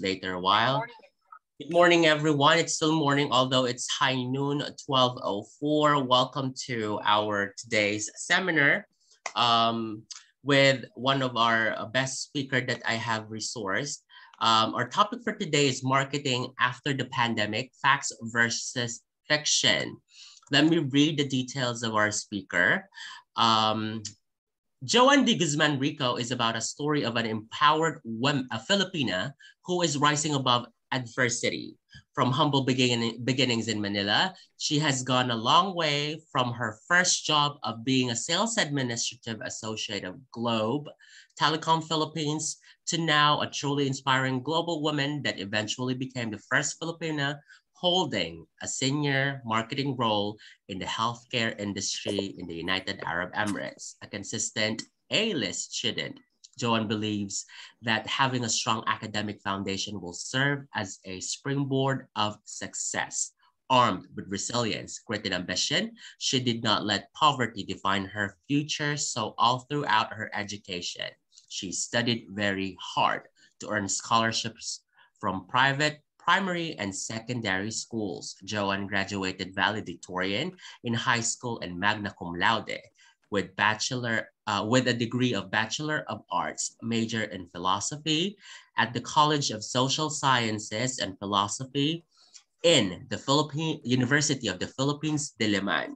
later a while. Good morning, everyone. It's still morning, although it's high noon, 12:04. Welcome to our today's seminar with one of our best speaker that I have resourced. Our topic for today is marketing after the pandemic, facts versus fiction. Let me read the details of our speaker. Joanne De Guzman Rico is about a story of an empowered woman, a Filipina who is rising above adversity. From humble beginnings in Manila, she has gone a long way from her first job of being a sales administrative associate of Globe Telecom Philippines to now a truly inspiring global woman that eventually became the first Filipina holding a senior marketing role in the healthcare industry in the United Arab Emirates. A consistent A-list student, Joanne believes that having a strong academic foundation will serve as a springboard of success. Armed with resilience, grit, and ambition, she did not let poverty define her future, so all throughout her education, she studied very hard to earn scholarships from private primary and secondary schools. Joanne graduated valedictorian in high school and Magna Cum Laude with a degree of Bachelor of Arts, major in philosophy at the College of Social Sciences and Philosophy in the University of the Philippines, Diliman.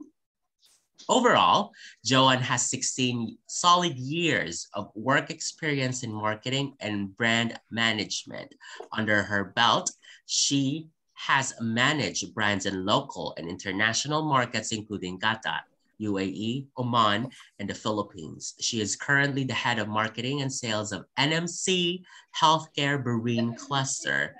Overall, Joanne has 16 solid years of work experience in marketing and brand management. Under her belt, she has managed brands in local and international markets, including Qatar, UAE, Oman, and the Philippines. She is currently the head of marketing and sales of NMC Healthcare Marine Cluster,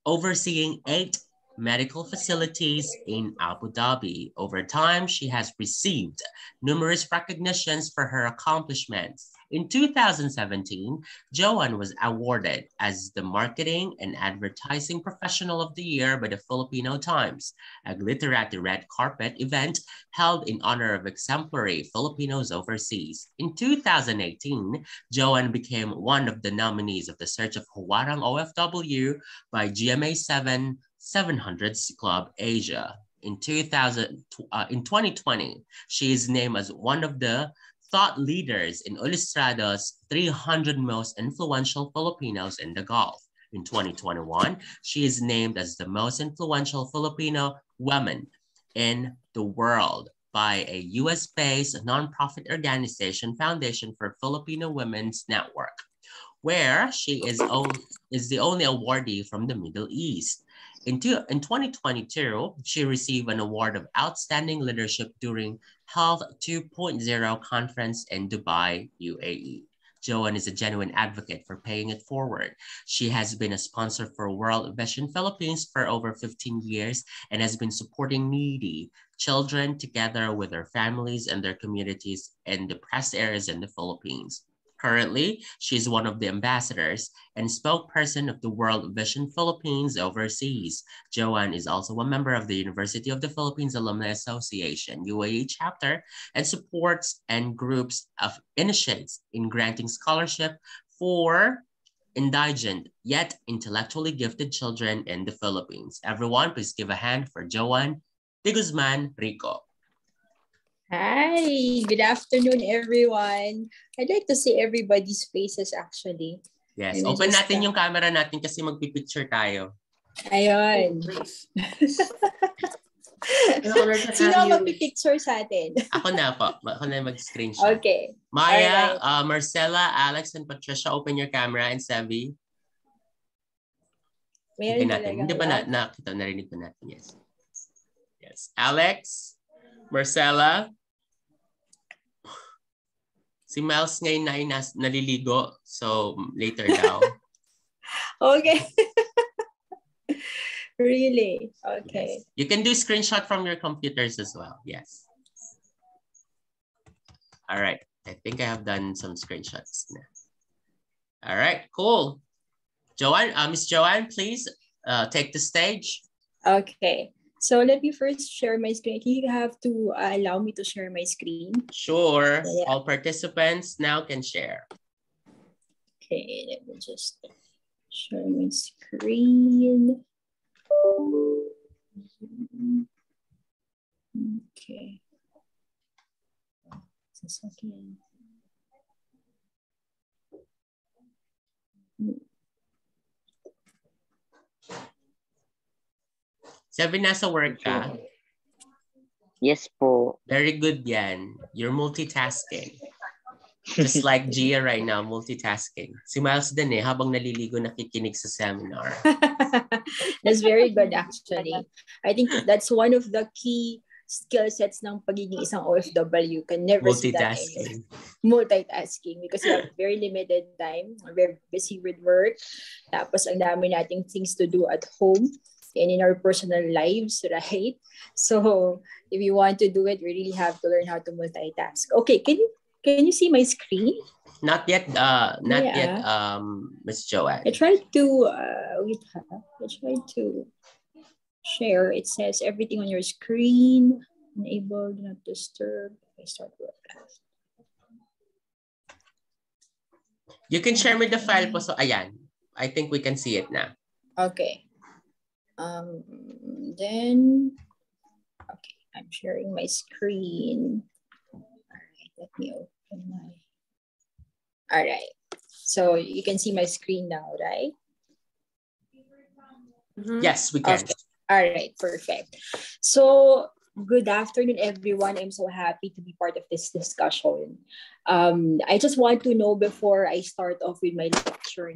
overseeing 8 medical facilities in Abu Dhabi. Over time, she has received numerous recognitions for her accomplishments. In 2017, Joanne was awarded as the Marketing and Advertising Professional of the Year by the Filipino Times, a literary red carpet event held in honor of exemplary Filipinos overseas. In 2018, Joanne became one of the nominees of the Search of Huwarang OFW by GMA 700 Club Asia. In 2020, she is named as one of the thought leaders in Ilustrado's 300 most influential Filipinos in the Gulf. In 2021, she is named as the most influential Filipino woman in the world by a US-based nonprofit organization, Foundation for Filipino Women's Network, where she is the only awardee from the Middle East. In 2022, she received an award of Outstanding Leadership during Health 2.0 conference in Dubai, UAE. Joanne is a genuine advocate for paying it forward. She has been a sponsor for World Vision Philippines for over 15 years and has been supporting needy children together with their families and their communities in depressed areas in the Philippines. Currently, she is one of the ambassadors and spokesperson of the World Vision Philippines overseas. Joanne is also a member of the University of the Philippines Alumni Association, UAE chapter, and supports and groups of initiates in granting scholarship for indigent yet intellectually gifted children in the Philippines. Everyone, please give a hand for Joanne De Guzman Rico. Hi, good afternoon, everyone. I'd like to see everybody's faces actually. Yes, open natin yung camera natin kasi magpipicture tayo. Ayun. Sino ang magpipicture sa atin? Ako na po. Ako na mag-screenshot. Okay. Maya, Marcella, Alex, and Patricia, open your camera, and Sevi. Meron natin. Hindi ba nakita, narinig pa natin? Yes. Yes. Alex, Marcella. Si Miles ngayon na ay naliligo, so later daw. Okay. Really? Okay. Yes. You can do screenshot from your computers as well. Yes. All right. I think I have done some screenshots now. All right, cool. Joanne, Miss Joanne, please take the stage. Okay. So let me first share my screen. You have to allow me to share my screen. Sure. Yeah. All participants now can share. Okay, let me just Share my screen. Okay. Just a second. Sabi nasa work ka? Yes po. Very good yan. You're multitasking. Just like Gia right now, multitasking. Si Miles din habang naliligo nakikinig sa seminar. That's very good actually. I think that's one of the key skill sets ng pagiging isang OFW. Can never see that anywhere. Multitasking because you have very limited time. We're very busy with work. Tapos ang dami nating things to do at home and in our personal lives, right? So if you want to do it, we really have to learn how to multitask. Okay, can you see my screen? Not yet, Miss Joanne. I tried to share. It says everything on your screen. Enable, do not disturb. I start broadcast. You can share me the file po. So, ayan. I think we can see it now. Okay. Then, okay, I'm sharing my screen. All right, let me open my. All right. So you can see my screen now, right? Yes, we can. Okay. All right, perfect. So good afternoon, everyone. I'm so happy to be part of this discussion. I just want to know before I start off with my lecture,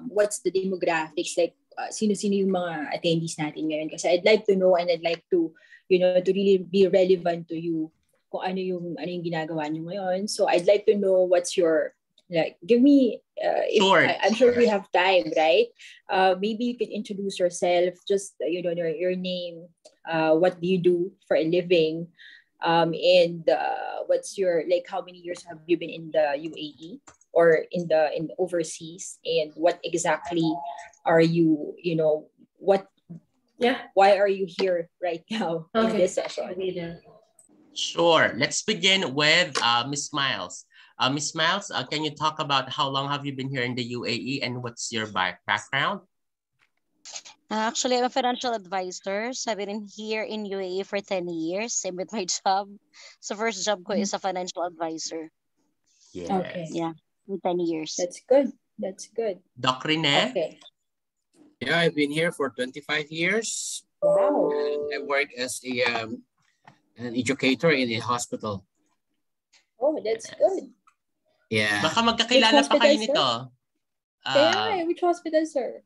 what's the demographics, like sino-sino yung mga attendees natin ngayon? Kasi I'd like to know and I'd like to, to really be relevant to you kung ano yung ginagawa nyo ngayon. So I'd like to know what's your, give me, I'm sure we have time, right? Maybe you could introduce yourself, just, your name, what do you do for a living, and what's your, how many years have you been in the UAE or in the overseas, and what exactly are you, why are you here right now in this session? Sure. Let's begin with Miss Miles. Miss Miles, can you talk about how long have you been here in the UAE and what's your background? Actually, I'm a financial advisor. So I've been here in UAE for 10 years. Same with my job. So first job ko is a financial advisor. Yes. Okay. Yeah, in 10 years. That's good. That's good. Doc Rene? Okay. Yeah, I've been here for 25 years. Wow. And I work as an educator in a hospital. Oh, that's good. Yeah. Baka magkakilala pa kayo nito. Which hospital, sir?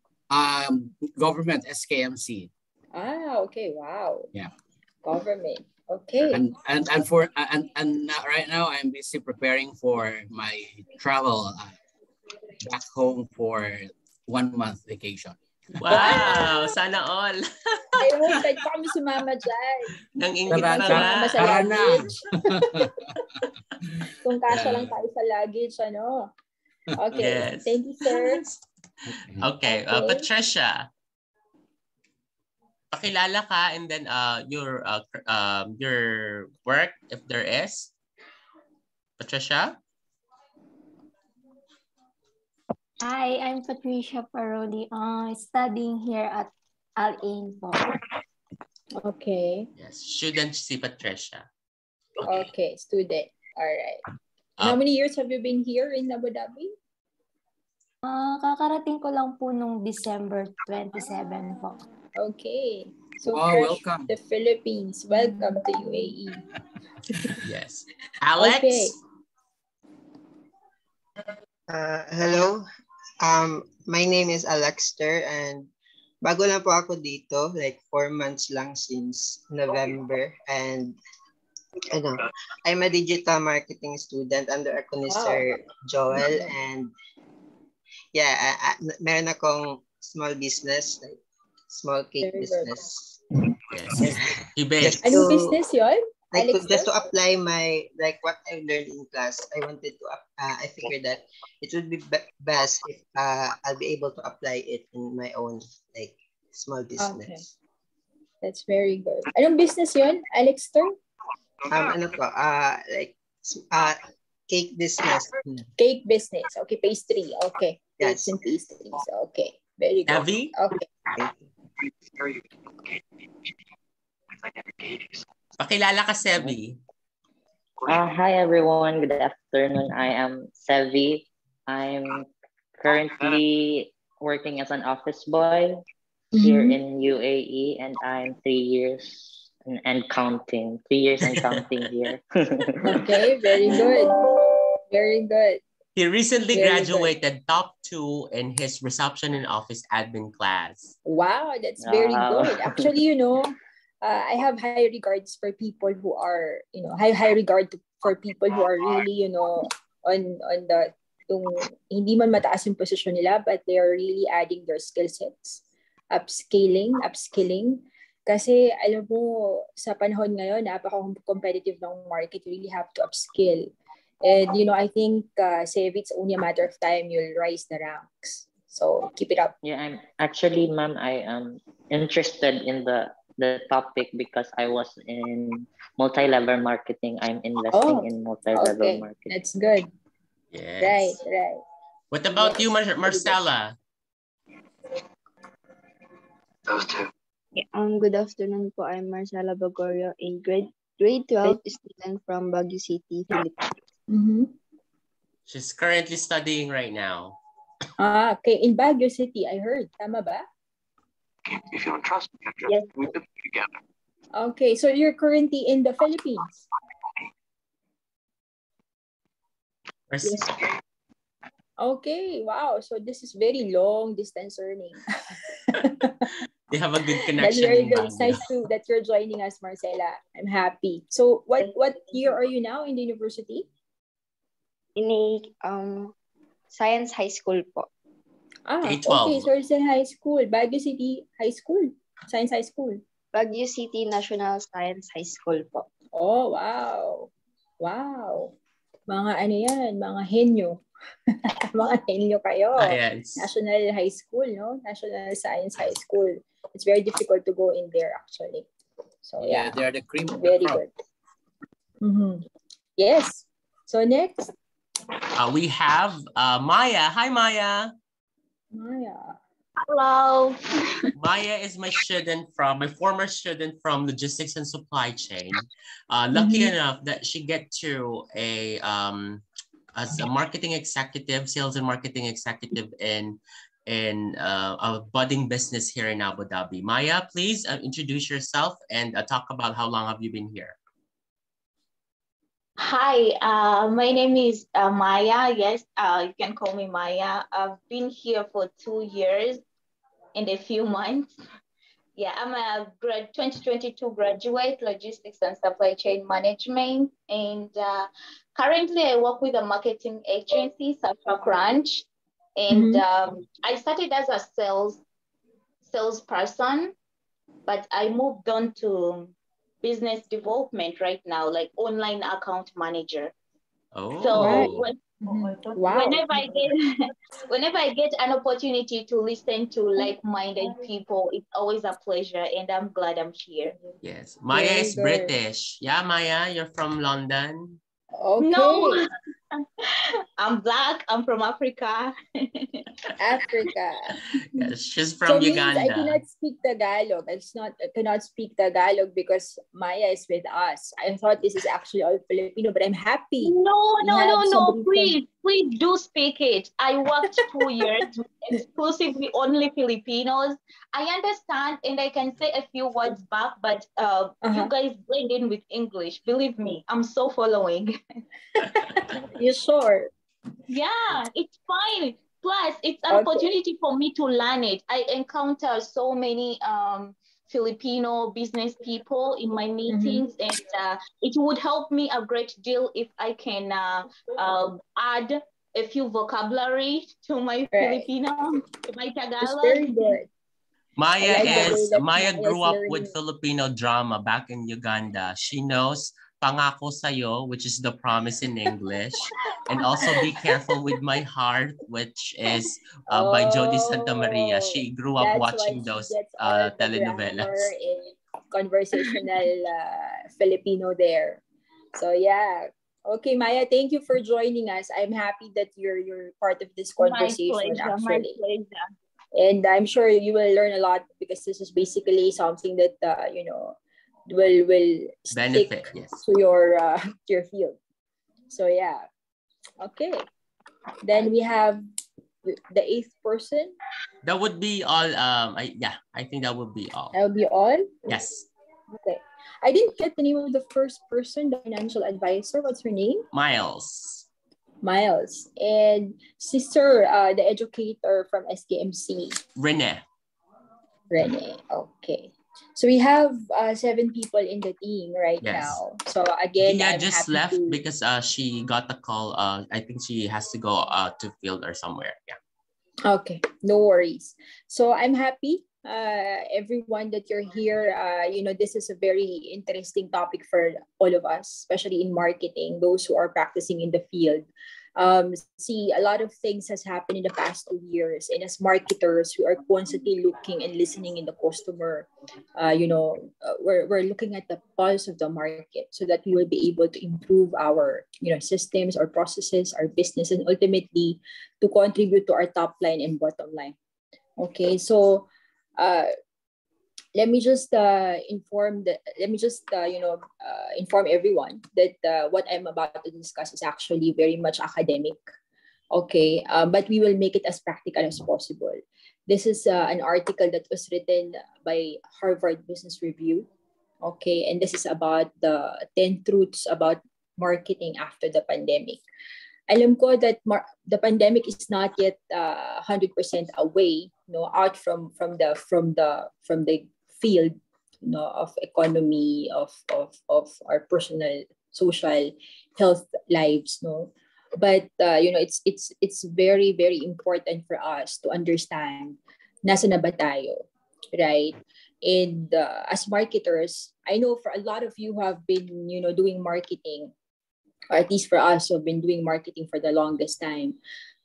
Government, SKMC. Okay, wow. Yeah. Government. Okay. And right now I'm busy preparing for my travel back home for 1 month vacation. Wow! Sana all. I hope like kami sumama dyan. Nang ingit na nga. Tara na. Kung kasya lang tayo sa luggage, ano? Okay. Yes. Thank you, sir. Okay. Patricia. Pakilala ka and then your work, if there is. Patricia? Hi, I'm Patricia Paroli, studying here at Al Ain po. Okay. Yes, student si Patricia. Okay, student. All right. How many years have you been here in Abu Dhabi? Kakarating ko lang po nung December 27 po. Okay. So welcome. The Philippines. Welcome to UAE. Yes. Alex? Okay. Hello. My name is Alexter and bago lang po ako dito, like 4 months lang since November, and I'm a digital marketing student under ako ni Sir Joel, and meron akong small business, like small cake business. Yes. Anong business yun? Like just to apply my, like what I learned in class, I figured that it would be best if I'll be able to apply it in my own like small business. Okay. That's very good. Anong business yun, Alexter? Cake business. Cake business. Okay, pastry. Okay. Yes. Cakes and pastries. Okay. Very good. Evie? Okay. Pakilala ka, Sebi. Hi everyone, good afternoon. I am Sevi. I'm currently working as an office boy here in UAE, and I'm 3 years and counting. 3 years and counting here. Okay, very good. Very good. He recently Very graduated top 2 in his reception and office admin class. Wow, that's very Wow. good. Actually, I have high regards for people who are, high regard for people who are really, on the, yung hindi man mataas yung position nila, but they are really adding their skill sets. Upskilling. Kasi alam mo, sa panahon ngayon, napaka-competitive ng market. You really have to upskill. And, I think, Sevi, it's only a matter of time you'll rise the ranks. So, keep it up. Yeah, I'm actually, ma'am, I am interested in the topic because I was in multi-level marketing. I'm investing in multi-level marketing. That's good. Yes. Right. What about you, Marcella? Those two. Yeah, good afternoon po. I'm Marcela Bagorio, a grade 12 student from Baguio City, Philippines. She's currently studying right now. Okay. In Baguio City, I heard. Tama ba? If you don't trust me, Yes. we live together. Okay, so you're currently in the Philippines? Yes. Okay, wow. So this is very long distance learning. They have a good connection. That's very good. It's nice that you're joining us, Marcela. I'm happy. So what year are you now in the university? In a science high school po. Okay, K-12. so it's in high school. Baguio City High School. Science High School. Baguio City National Science High School po. Oh, wow. Wow. Mga ano yan, mga henyo. Mga henyo kayo. Yes. National High School, no? National Science High School. It's very difficult to go in there, actually. So, yeah. They're the cream of the Very crop. good. Yes. So, next. We have Maya. Hi, Maya. Maya. Hello. Maya is my former student from logistics and supply chain. Lucky enough that she get to as a marketing executive, sales and marketing executive in a budding business here in Abu Dhabi. Maya, please introduce yourself and talk about how long have you been here. Hi, my name is Maya. Yes, you can call me Maya. I've been here for 2 years and a few months. Yeah, I'm a 2022 graduate, logistics and supply chain management. And currently I work with a marketing agency, Safra Crunch. And I started as a salesperson, but I moved on to business development right now, like online account manager. Oh, so Wow. whenever I get an opportunity to listen to like-minded people, it's always a pleasure, and I'm glad I'm here. Yes, Maya Very is good. British. Yeah, Maya, you're from London. Okay. No, I'm Black. I'm from Africa. Africa. Yes, she's So from means I Uganda. cannot speak Tagalog. I cannot speak Tagalog because Maya is with us. I thought this is actually all Filipino, but I'm happy. No, We have somebody please do speak it. I worked 2 years with exclusively only Filipinos. I understand and I can say a few words back, but you guys blend in with English. Believe me, I'm so following. You sure? Yeah, it's fine. Plus, it's an opportunity for me to learn it. I encounter so many Filipino business people in my meetings, and it would help me a great deal if I can add a few vocabulary to my Filipino, to my Tagalog. It's very good. Maya grew up with Filipino drama back in Uganda. She knows Pangako Sayo, which is the promise in English, and also Be Careful with My Heart, which is by Jody Santa Maria. She grew up watching those telenovelas. Conversational Filipino there. So yeah. Okay, Maya, thank you for joining us. I'm happy that you're part of this conversation. My pleasure. And I'm sure you will learn a lot because this is basically something that, will Benefit, stick yes. to your field. So yeah. Okay. Then we have the 8th person. That would be all. I think that would be all. That would be all? Yes. Okay. I didn't get the name of the first person, the financial advisor. What's her name? Miles. Miles. And sister, the educator from SKMC. Rene. Okay. So we have 7 people in the team right now. So again, Dia I'm just happy left to... because she got the call. I think she has to go to field or somewhere. Yeah. Okay, no worries. So I'm happy, everyone, that you're here. This is a very interesting topic for all of us, especially in marketing, those who are practicing in the field. See, a lot of things has happened in the past 2 years, and as marketers, we are constantly looking and listening in the customer. We're looking at the pulse of the market so that we will be able to improve our systems, our processes, our business, and ultimately to contribute to our top line and bottom line. Okay, so let me just inform everyone that what I'm about to discuss is actually very much academic. Okay, but we will make it as practical as possible. This is an article that was written by Harvard Business Review. Okay, and this is about the 10 truths about marketing after the pandemic. Alam ko that the pandemic is not yet 100% away, out from the field, of economy, of our personal, social, health lives, But it's very, very important for us to understand nasa na ba tayo, right? And as marketers, I know for a lot of you who have been doing marketing, or at least for us who have been doing marketing for the longest time,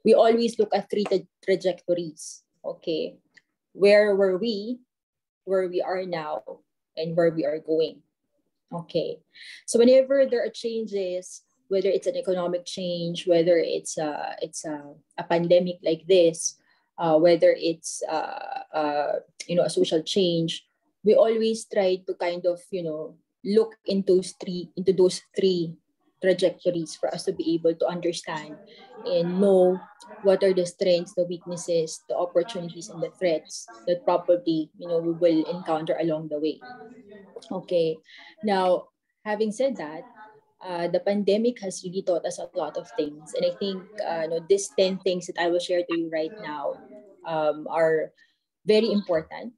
we always look at 3 trajectories. Okay, where were we, where we are now, and where we are going. Okay, so whenever there are changes, whether it's an economic change, whether it's a pandemic like this, whether it's a social change, we always try to kind of look into those three trajectories for us to be able to understand and know what are the strengths, the weaknesses, the opportunities, and the threats that probably we will encounter along the way. Okay, now having said that, the pandemic has really taught us a lot of things, and I think these 10 things that I will share to you right now are very important.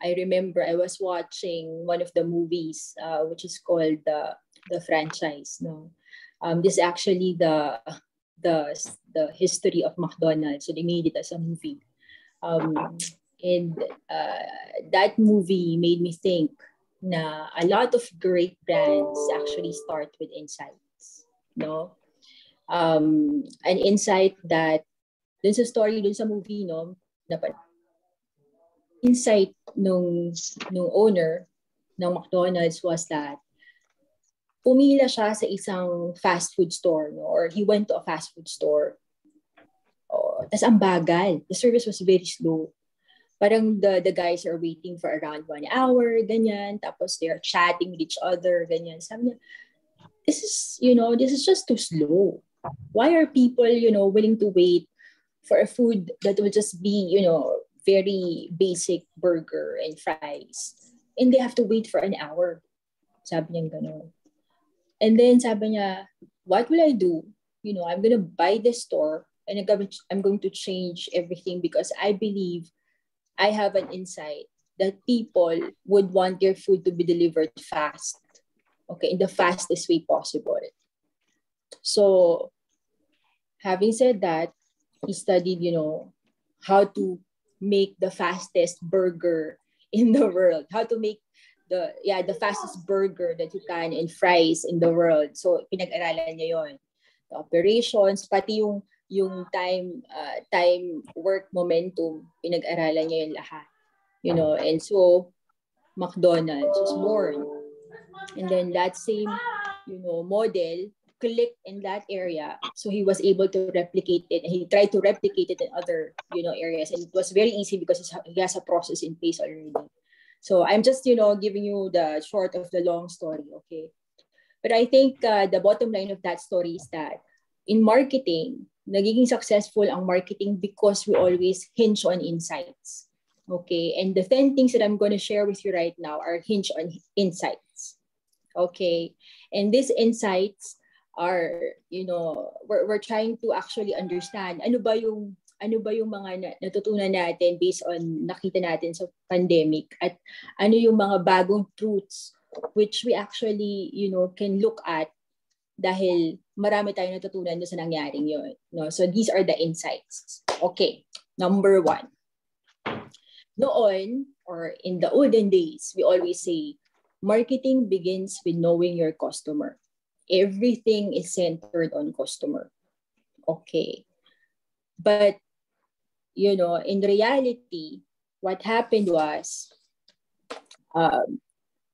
I remember I was watching one of the movies, which is called the franchise. This is actually the history of McDonald's. So they made it as a movie, and that movie made me think na a lot of great brands actually start with insights. An insight that dun sa story, dun sa movie, insight nung owner ng McDonald's was that pumila siya sa isang fast food store, or he went to a fast food store. Tas ang bagal. The service was very slow. Parang the guys are waiting for around 1 hour, ganyan. Tapos they are chatting with each other, ganyan. Sabi niya, this is just too slow. Why are people, willing to wait for a food that will just be, very basic burger and fries, and they have to wait for an hour? Sabi niya gano'n. And then sabi niya, what will I do? I'm going to buy this store and I'm going to change everything because I believe I have an insight that people would want their food to be delivered fast. Okay, in the fastest way possible. So, having said that, he studied, how to make the fastest burger in the world, how to make the fastest burger that you can and fries in the world. So, pinag-aralan niya yon. The operations, pati yung time work momentum, pinag-aralan niya yung lahat. And so McDonald's was born. And then that same, model clicked in that area, so he was able to replicate it, and he tried to replicate it in other, areas, and it was very easy because he has a process in place already. So I'm just, giving you the short of the long story, okay? But I think the bottom line of that story is that in marketing, nagiging successful ang marketing because we always hinge on insights, okay? And the 10 things that I'm going to share with you right now are hinged on insights, okay? And these insights are, we're trying to actually understand ano ba yung mga natutunan natin based on nakita natin sa pandemic, at ano yung mga bagong truths which we actually, can look at dahil marami tayong natutunan sa nangyaring yun. No? So these are the insights. Okay, number 1. Noon, or in the olden days, we always say, marketing begins with knowing your customer. Everything is centered on customer. Okay. But, in reality, what happened was,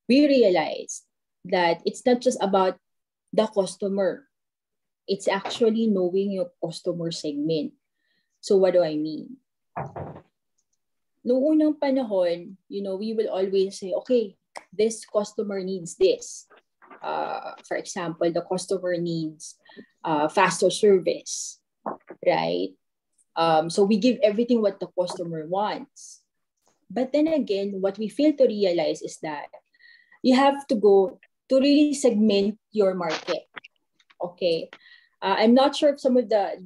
we realized that it's not just about the customer. It's actually knowing your customer segment. So what do I mean? Noong unang panahon, we will always say, okay, this customer needs this. For example, the customer needs faster service, right? So we give everything what the customer wants. But then again, what we fail to realize is that you have to go to really segment your market. Okay. I'm not sure if some of the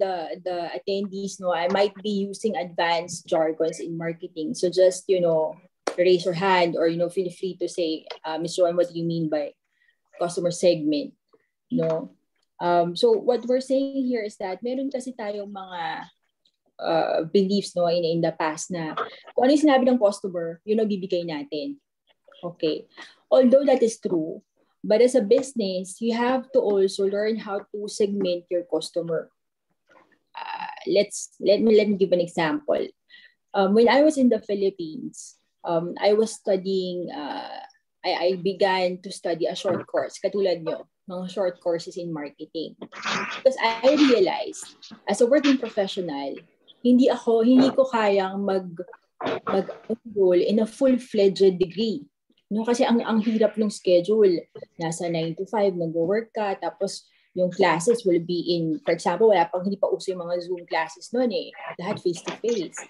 attendees know, I might be using advanced jargons in marketing. So just, raise your hand, or, feel free to say, Ms. Joanne, what do you mean by customer segment? So what we're saying here is that meron kasi tayong mga beliefs in the past na kung ano yung sinabi ng customer, yun ang bibigay natin. Okay. Although that is true, but as a business, you have to also learn how to segment your customer. Let me give an example. When I was in the Philippines, I was studying. I began to study a short course, katulad nyo, mga short courses in marketing. Because I realized, as a working professional, hindi ko kayang mag-enroll in a full-fledged degree. Kasi ang hirap ng schedule. Nasa 9 to 5, nag-work ka, tapos yung classes will be in, for example, hindi pa uso yung mga Zoom classes noon eh. Lahat face-to-face,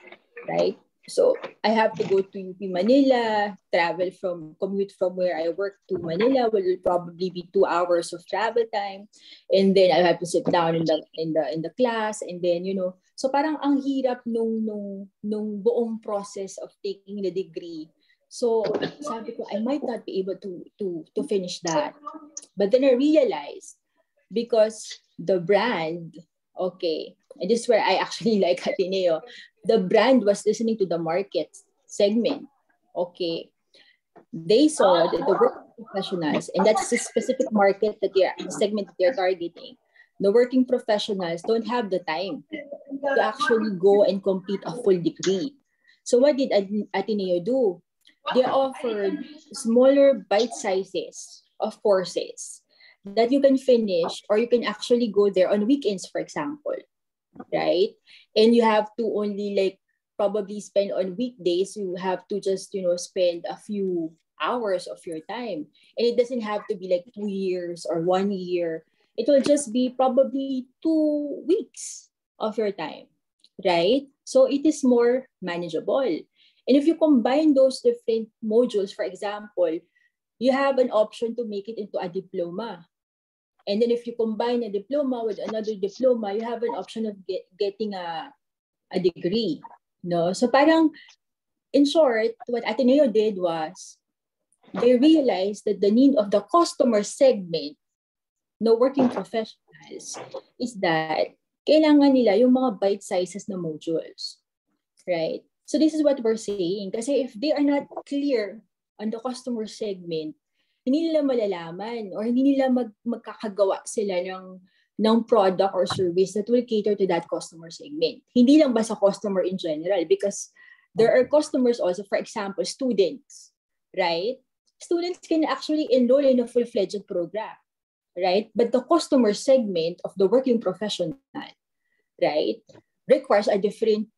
right? So I have to go to UP Manila, commute from where I work to Manila will probably be 2 hours of travel time, and then I have to sit down in the class, and then so parang ang hirap nung buong process of taking the degree. So sabi ko, I might not be able to finish that, but then I realized because the brand, okay, and this is where I actually like Ateneo. The brand was listening to the market segment. Okay. They saw that the working professionals, and that's the specific market the segment that they're targeting. The working professionals don't have the time to actually go and complete a full degree. So what did Ateneo do? They offered smaller bite sizes of courses that you can finish, or you can actually go there on weekends, for example. Right? And you have to only probably spend on weekdays, you have to just, spend a few hours of your time. And it doesn't have to be 2 years or 1 year. It will just be probably 2 weeks of your time, right? So it is more manageable. And if you combine those different modules, for example, you have an option to make it into a diploma. And then if you combine a diploma with another diploma, you have an option of getting a degree. No? So parang, in short, what Ateneo did was, they realized that the need of the customer segment, working professionals, is that kailangan nila yung mga bite sizes na modules. Right? So this is what we're saying. Kasi if they are not clear on the customer segment, hindi nila malalaman, or hindi nila magkakagawa sila ng product or service that will cater to that customer segment. Hindi lang ba sa customer in general, because there are customers also, for example, students, right? Students can actually enroll in a full-fledged program. right? But the customer segment of the working professional, right, requires a different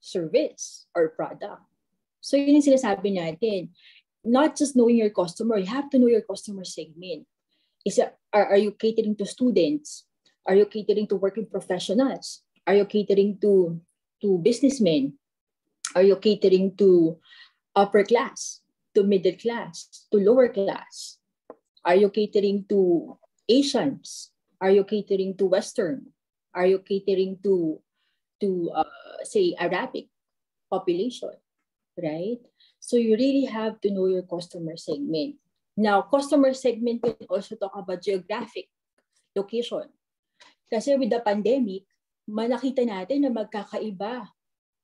service or product. So yun yung sinasabi natin. Not just knowing your customer, you have to know your customer segment. Are you catering to students? Are you catering to working professionals? Are you catering to businessmen? Are you catering to upper class, to middle class, to lower class? Are you catering to Asians? Are you catering to Western? Are you catering to say Arabic population, right? So you really have to know your customer segment. Now, customer segment can also talk about geographic location. Kasi with the pandemic, nakita natin na magkakaiba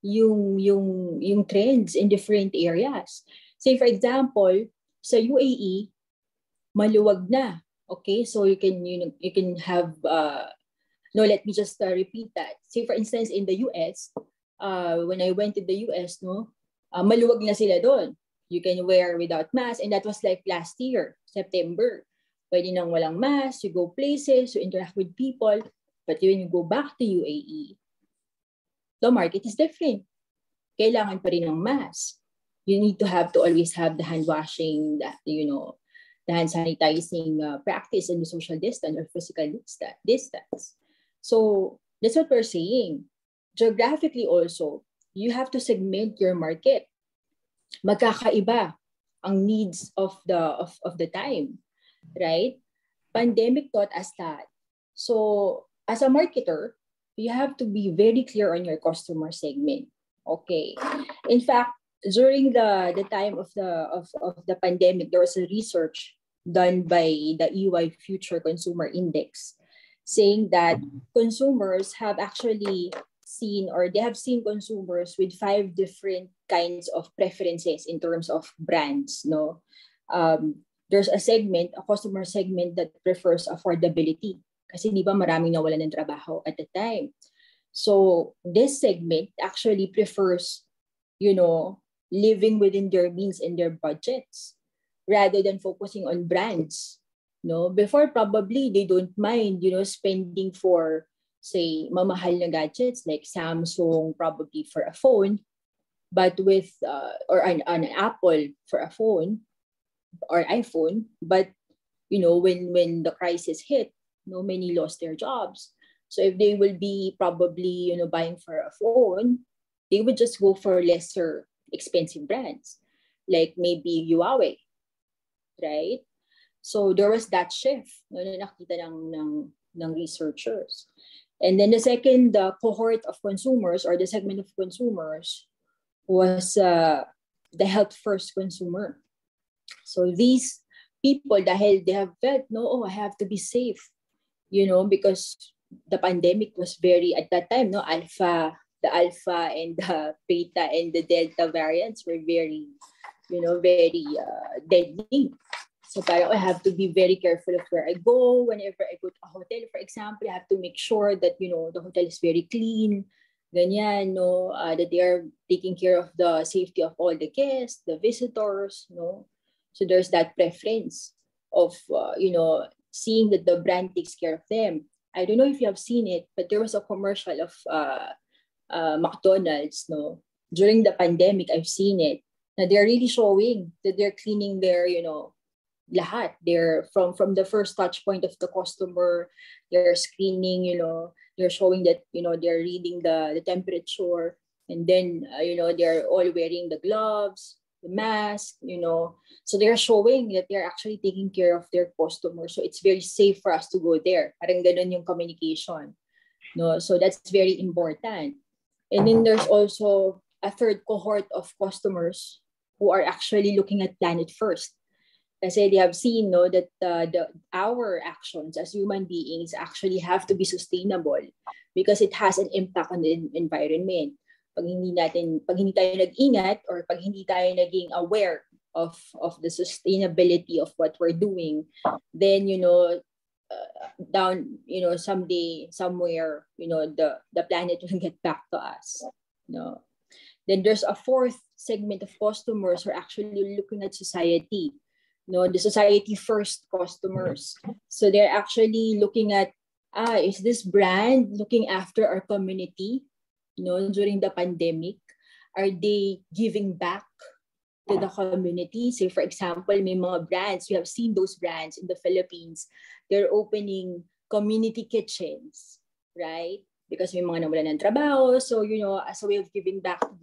yung trends in different areas. Say for example, sa UAE, maluwag na. Okay, so you can have no, let me just repeat that. Say for instance in the US, when I went to the US, maluwag na sila doon. You can wear without mask, and that was like last year, September. Pwede nang walang mask, you go places, you interact with people, but when you go back to UAE, the market is different. Kailangan pa rin ng mask. You need to always have the hand washing, the hand sanitizing practice and the social distance or physical distance. So that's what we're saying. Geographically also, you have to segment your market. Magkakaiba ang needs of the time, right? Pandemic taught us that. So as a marketer, you have to be very clear on your customer segment. Okay. In fact, during the time of the pandemic, there was a research done by the EY Future Consumer Index saying that consumers have actually seen, or they have seen consumers with 5 different kinds of preferences in terms of brands. There's a customer segment that prefers affordability. Kasi di ba maraming nawalan ng trabaho at the time. So this segment actually prefers, living within their means and their budgets rather than focusing on brands. Before probably they don't mind, spending for, say, mamahal na gadgets like Samsung probably for a phone, but with, or an Apple for a phone or iPhone. But, when the crisis hit, many lost their jobs. So if they will be probably, buying for a phone, they would just go for lesser expensive brands, like maybe Huawei, right? So there was that shift na nakita ng researchers. And then the second cohort of consumers, or the segment of consumers, was the health first consumer. So these people, dahil they have felt, I have to be safe, because the pandemic was very, at that time, the alpha and the beta and the delta variants were very, very deadly. So I have to be very careful of where I go. Whenever I go to a hotel, for example, I have to make sure that, the hotel is very clean, ganyan, that they are taking care of the safety of all the guests, the visitors, So there's that preference of, seeing that the brand takes care of them. I don't know if you have seen it, but there was a commercial of McDonald's, during the pandemic. I've seen it. Now they're really showing that they're cleaning their, lahat. They're from the first touch point of the customer. They're screening, they're showing that, they're reading the temperature, and then, they're all wearing the gloves, the mask, So they're showing that they're actually taking care of their customers. So it's very safe for us to go there. Parang ganun yung communication. So that's very important. And then there's also a third cohort of customers who are actually looking at planet first. Kasi they have seen that our actions as human beings actually have to be sustainable because it has an impact on the environment. Pag hindi tayo nag-ingat, or pag hindi tayo naging aware of the sustainability of what we're doing, then down someday, somewhere, the planet will get back to us. Then there's a fourth segment of customers who are actually looking at society. no, the society first customers. So they're actually looking at, is this brand looking after our community, during the pandemic? Are they giving back to the community? Say, for example, may mga brands, we have seen those brands in the Philippines, they're opening community kitchens, right? Because may mga nawalan ng trabaho. So, as a way of giving back to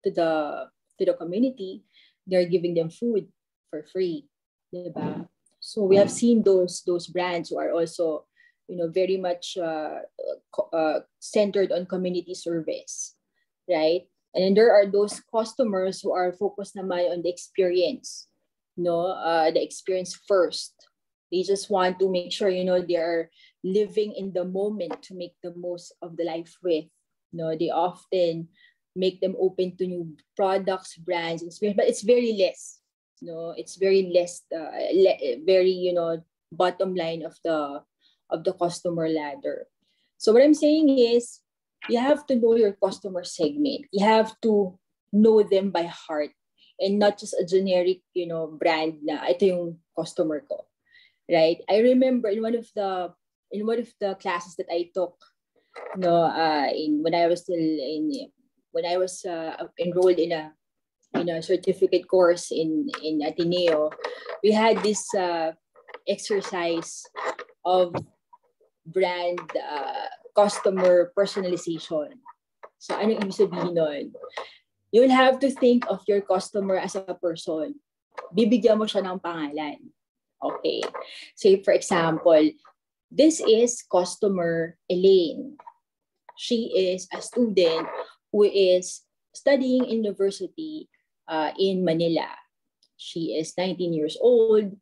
the community, they're giving them food for free. Diba? So we have seen those brands who are also, very much centered on community service, right? And then there are those customers who are focused naman on the experience, the experience first. They just want to make sure, they are living in the moment to make the most of the life with. They often make them open to new products, brands, experience, but it's very less. It's very less, very, bottom line of the customer ladder. So what I'm saying is, you have to know your customer segment. You have to know them by heart and not just a generic, brand na ito yung customer ko, right? I remember in one of the classes that I took, when I was enrolled in a certificate course in Ateneo, we had this exercise of brand customer personalization. So ano ibig sabihin nun? You'll have to think of your customer as a person. Bibigyan mo siya ng pangalan. Okay. Say, for example, this is customer Elaine. She is a student who is studying in university in Manila. She is 19 years old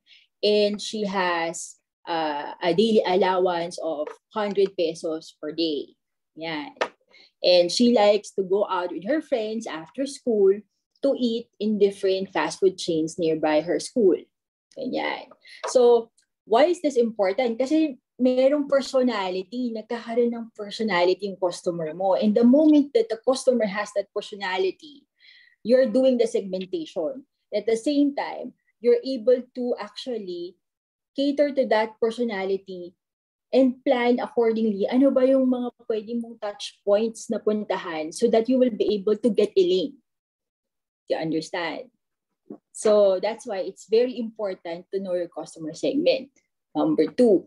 and she has a daily allowance of 100 pesos per day. Yan. And she likes to go out with her friends after school to eat in different fast food chains nearby her school. Ganyan. So, why is this important? Kasi merong personality, nagkakaroon ng personality yung customer mo. And the moment that the customer has that personality, you're doing the segmentation. At the same time, you're able to actually cater to that personality and plan accordingly. Ano ba yung mga pwede mong touch points na puntahan so that you will be able to get a lane. You understand? So that's why it's very important to know your customer segment. Number 2,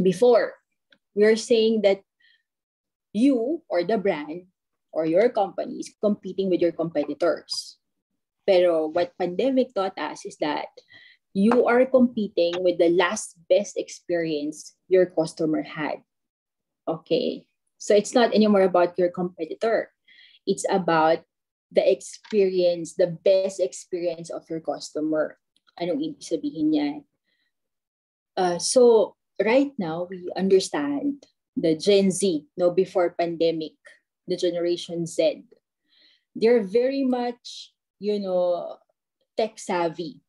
before, we're saying that you or the brand or your company is competing with your competitors. Pero what pandemic taught us is that you are competing with the last best experience your customer had. Okay. So it's not anymore about your competitor. It's about the experience, the best experience of your customer. Anong ibig sabihin yan? So right now, we understand the Gen Z, before pandemic, the Generation Z. They're very much, tech savvy.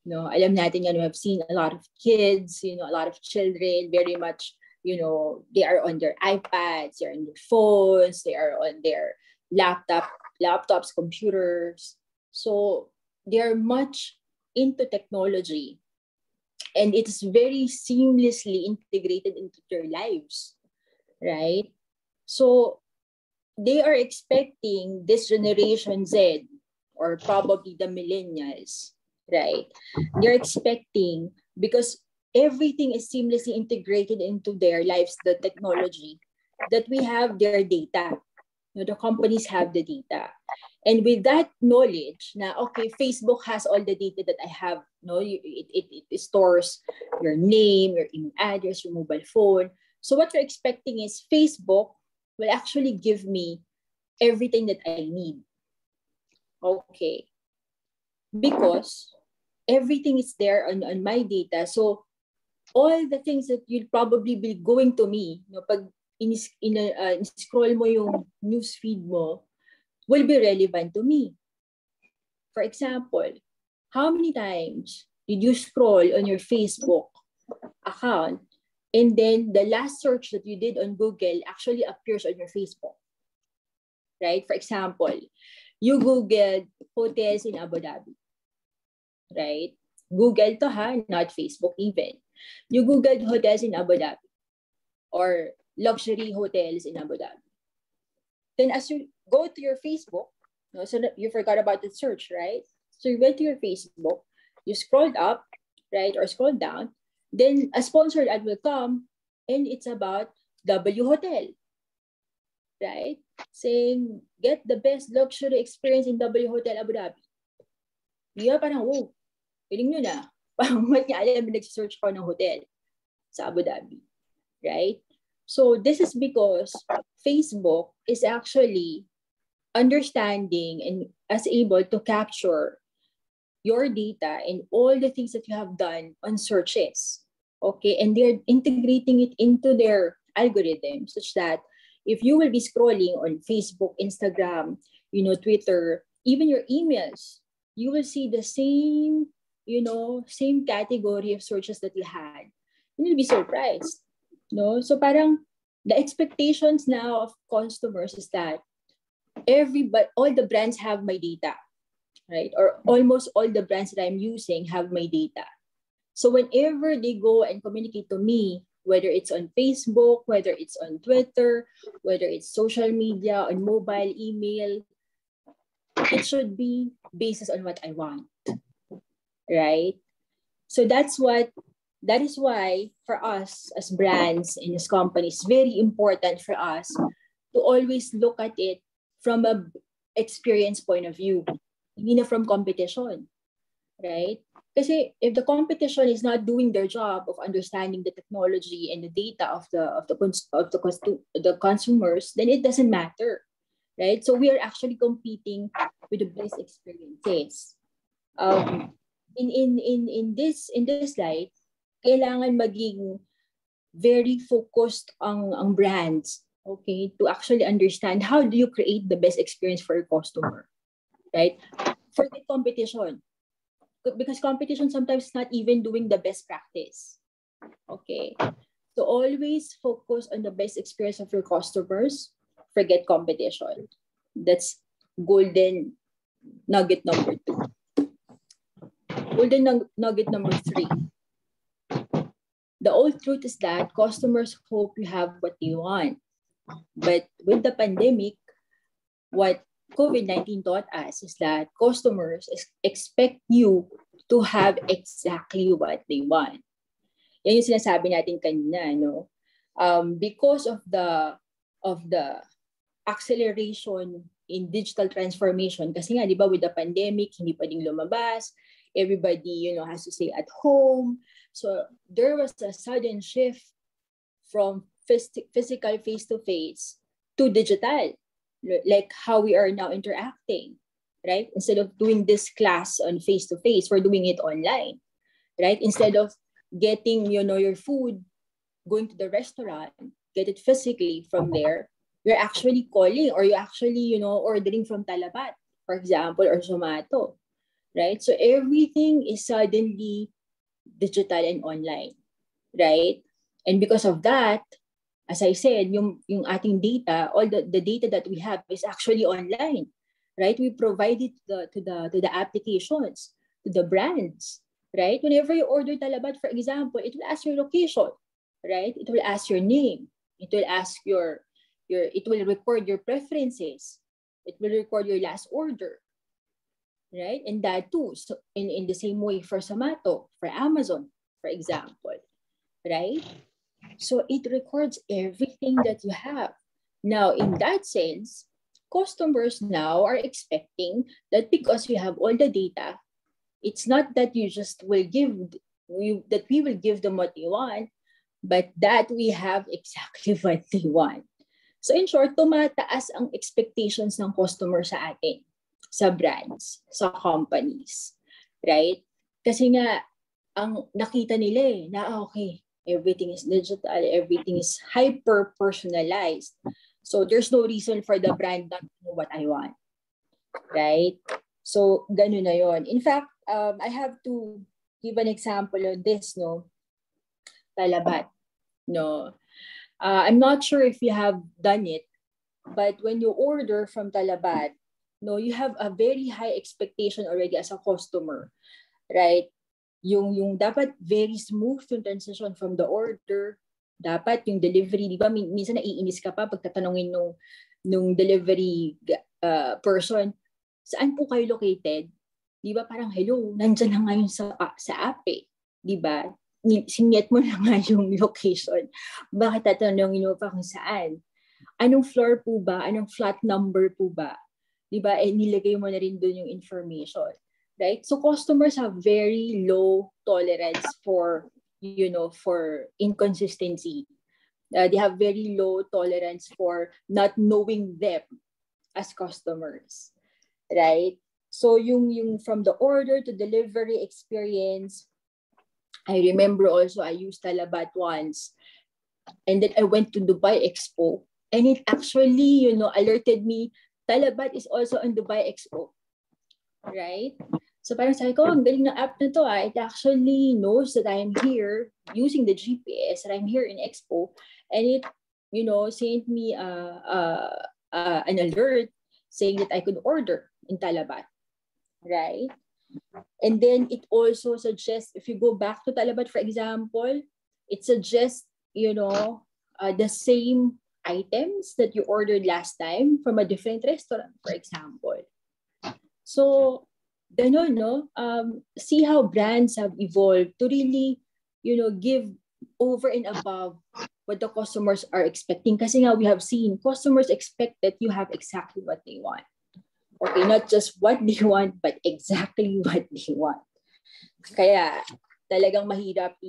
Alam natin yan, we have seen a lot of kids, a lot of children, very much, they are on their iPads, they're on their phones, they are on their laptops, computers. So they're much into technology and it's very seamlessly integrated into their lives, right? So they are expecting this Generation Z or probably the millennials, right? They're expecting, because everything is seamlessly integrated into their lives, the technology, that we have their data. The companies have the data. And with that knowledge, okay, Facebook has all the data that I have. It stores your name, your email address, your mobile phone. So what you're expecting is Facebook will actually give me everything that I need. Okay. Because everything is there on my data. So all the things that you'll probably be going to me, pag scroll mo yung news feed mo, will be relevant to me. For example, how many times did you scroll on your Facebook account and then the last search that you did on Google actually appears on your Facebook? Right? For example, you Googled hotels in Abu Dhabi. Right? Google to ha, not Facebook even. You Googled hotels in Abu Dhabi or luxury hotels in Abu Dhabi. Then as you go to your Facebook, no, so you forgot about the search, right? So you went to your Facebook, you scrolled up, right, or scrolled down, then a sponsored ad will come, and it's about W Hotel, right? Saying, get the best luxury experience in W Hotel Abu Dhabi. Diba parang, wow, piling nyo na. Parang mat nga alam, nag-search ko ng hotel sa Abu Dhabi, right? So this is because Facebook is actually understanding and as able to capture your data and all the things that you have done on searches. Okay, and they're integrating it into their algorithm such that if you will be scrolling on Facebook, Instagram, Twitter, even your emails, you will see the same, same category of searches that you had. You'll be surprised. No? So parang the expectations now of customers is that all the brands have my data, right? Or almost all the brands that I'm using have my data. So whenever they go and communicate to me, whether it's on Facebook, whether it's on Twitter, whether it's social media, on mobile, email, it should be based on what I want, right? So that is why for us as brands and as companies, very important for us to always look at it from a experience point of view, hindi na from competition, right? Kasi if the competition is not doing their job of understanding the technology and the data of the consumers, then it doesn't matter, right? So we are actually competing with the best experiences. In this light, kailangan maging very focused ang brands, okay, to actually understand how do you create the best experience for your customer, right? Forget competition, because competition sometimes not even doing the best practice, okay? So always focus on the best experience of your customers. Forget competition. That's golden nugget number 2. Golden nugget number 3. The old truth is that customers hope you have what they want. But with the pandemic, what COVID-19 taught us is that customers expect you to have exactly what they want. Yan yung sinasabi natin kanina, no? Because of the acceleration in digital transformation, kasi nga, di ba, with the pandemic, hindi pwedeng lumabas, everybody, has to stay at home. So there was a sudden shift from physical face-to-face to digital, like how we are now interacting, right? Instead of doing this class on face-to-face, we're doing it online, right? Instead of getting, your food, going to the restaurant, get it physically from there, you're actually calling or you're actually, ordering from Talabat, for example, or Zomato, right? So everything is suddenly digital and online, right? And because of that, as I said, yung ating data, all the data that we have is actually online, right? We provide it to the applications, to the brands, right? Whenever you order Talabat, for example, it will ask your location, right? It will ask your name. It will ask it will record your preferences. It will record your last order, right? And that too, so in the same way for Zomato, for Amazon, for example, right? So it records everything that you have. Now, in that sense, customers now are expecting that because you have all the data, it's not that you just will that we will give them what they want, but that we have exactly what they want. So in short, tumataas ang expectations ng customer sa atin, sa brands, sa companies, right? Kasi nga, ang nakita nila na okay, everything is digital, everything is hyper-personalized. So there's no reason for the brand not to know what I want, right? So ganun na yon. In fact, I have to give an example of this, no? Talabat, no? I'm not sure if you have done it, but when you order from Talabat, no, you have a very high expectation already as a customer, right? yung dapat very smooth yung transition from the order. Dapat yung delivery, di ba? Minsan naiinis ka pa pag tatanungin nung delivery person, saan po kayo located? Di ba parang, hello, nandyan na ngayon sa app eh. Di ba? Sinyet mo na nga yung location. Bakit tatanungin mo pa kung saan? Anong floor po ba? Anong flat number po ba? Di ba? Nilagay mo na rin doon yung information. Right? So customers have very low tolerance for inconsistency. They have very low tolerance for not knowing them as customers. Right? So yung from the order to delivery experience, I remember also I used Talabat once. And then I went to Dubai Expo. And it actually, alerted me, Talabat is also on Dubai Expo. Right? So parang sabi ko, ang galing na app na to. It actually knows that I'm here using the GPS, that I'm here in Expo. And it, sent me an alert saying that I could order in Talabat. Right? And then it also suggests, if you go back to Talabat, for example, it suggests, the same items that you ordered last time from a different restaurant, for example. So, ganun, no? See how brands have evolved to really, give over and above what the customers are expecting. Kasi nga, we have seen customers expect that you have exactly what they want. Okay, not just what they want, but exactly what they want. Kaya, talagang mahirap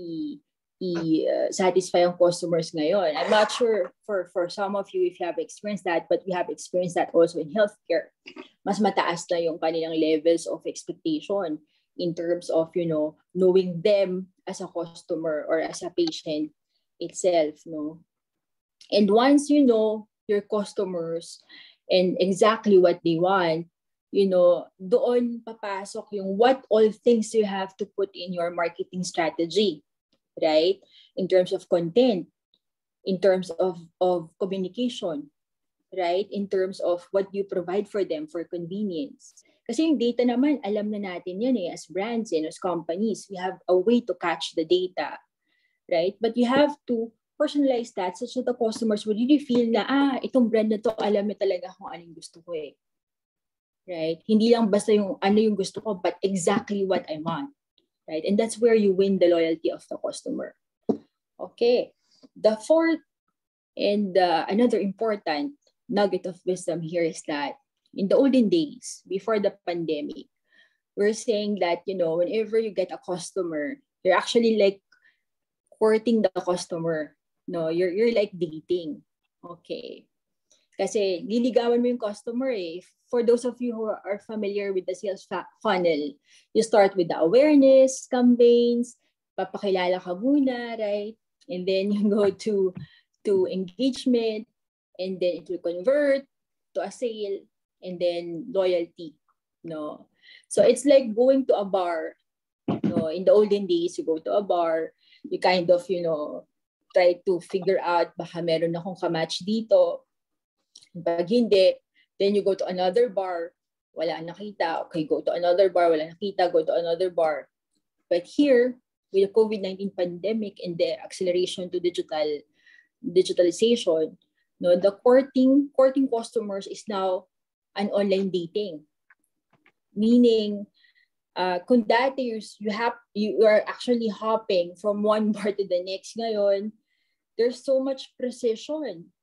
i-satisfy ang customers ngayon. I'm not sure for some of you if you have experienced that, but we have experienced that also in healthcare. Mas mataas na yung kanilang levels of expectation in terms of, knowing them as a customer or as a patient itself, no? And once you know your customers and exactly what they want, doon papasok yung what all things you have to put in your marketing strategy. Right? In terms of content, in terms of communication, right? In terms of what you provide for them for convenience. Kasi yung data naman, alam na natin yan as brands and as companies. We have a way to catch the data, right? But you have to personalize that such that the customers would really feel na, itong brand na to, alam na talaga kung anong gusto ko eh. Right? Hindi lang basta yung ano yung gusto ko, but exactly what I want. Right? And that's where you win the loyalty of the customer. Okay. The fourth and another important nugget of wisdom here is that in the olden days, before the pandemic, we're saying that, whenever you get a customer, you're actually like courting the customer. No, you're like dating. Okay. Kasi liligawan mo yung customer eh. For those of you who are familiar with the sales funnel, you start with the awareness campaigns, papakilala ka muna, right? And then you go to engagement, and then it will convert to a sale, and then loyalty. No? So it's like going to a bar. No? In the olden days, you go to a bar, you kind of, try to figure out, baka meron akong kamatch dito. Pag hindi, then you go to another bar, wala nakita. Okay, go to another bar, wala nakita, go to another bar. But here, with the COVID-19 pandemic and the acceleration to digitalization, the courting customers is now an online dating. Meaning, kung dati you are actually hopping from one bar to the next ngayon, there's so much precision.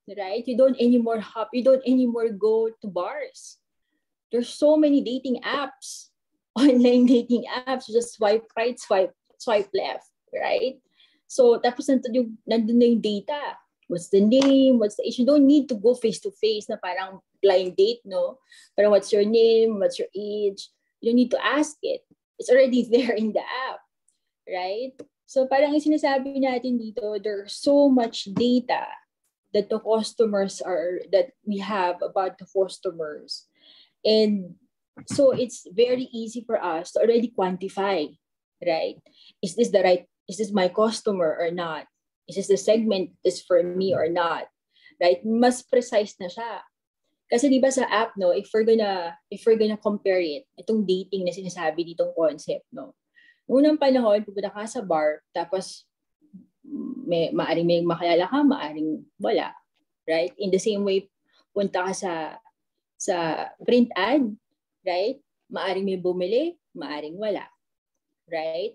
Right? You don't anymore hop. You don't anymore go to bars. There's so many dating apps, online dating apps. You just swipe right, swipe left, right? So tapos nandun na yung data. What's the name? What's the age? You don't need to go face to face na parang blind date, no? Parang what's your name? What's your age? You don't need to ask it. It's already there in the app, right? So parang yung sinasabi natin dito, there's so much data that we have about the customers. And so it's very easy for us to already quantify, right? Is this my customer or not? Is this the segment is for me or not? Right? Mas precise na siya. Kasi di ba sa app, no, if we're gonna compare it, itong dating na sinasabi ditong concept, no, Unang panahon, pupunta ka sa bar, tapos maaring may makilala ka, maaring wala. Right? In the same way, punta ka sa print ad, right? Maaring may bumili, maaring wala. Right?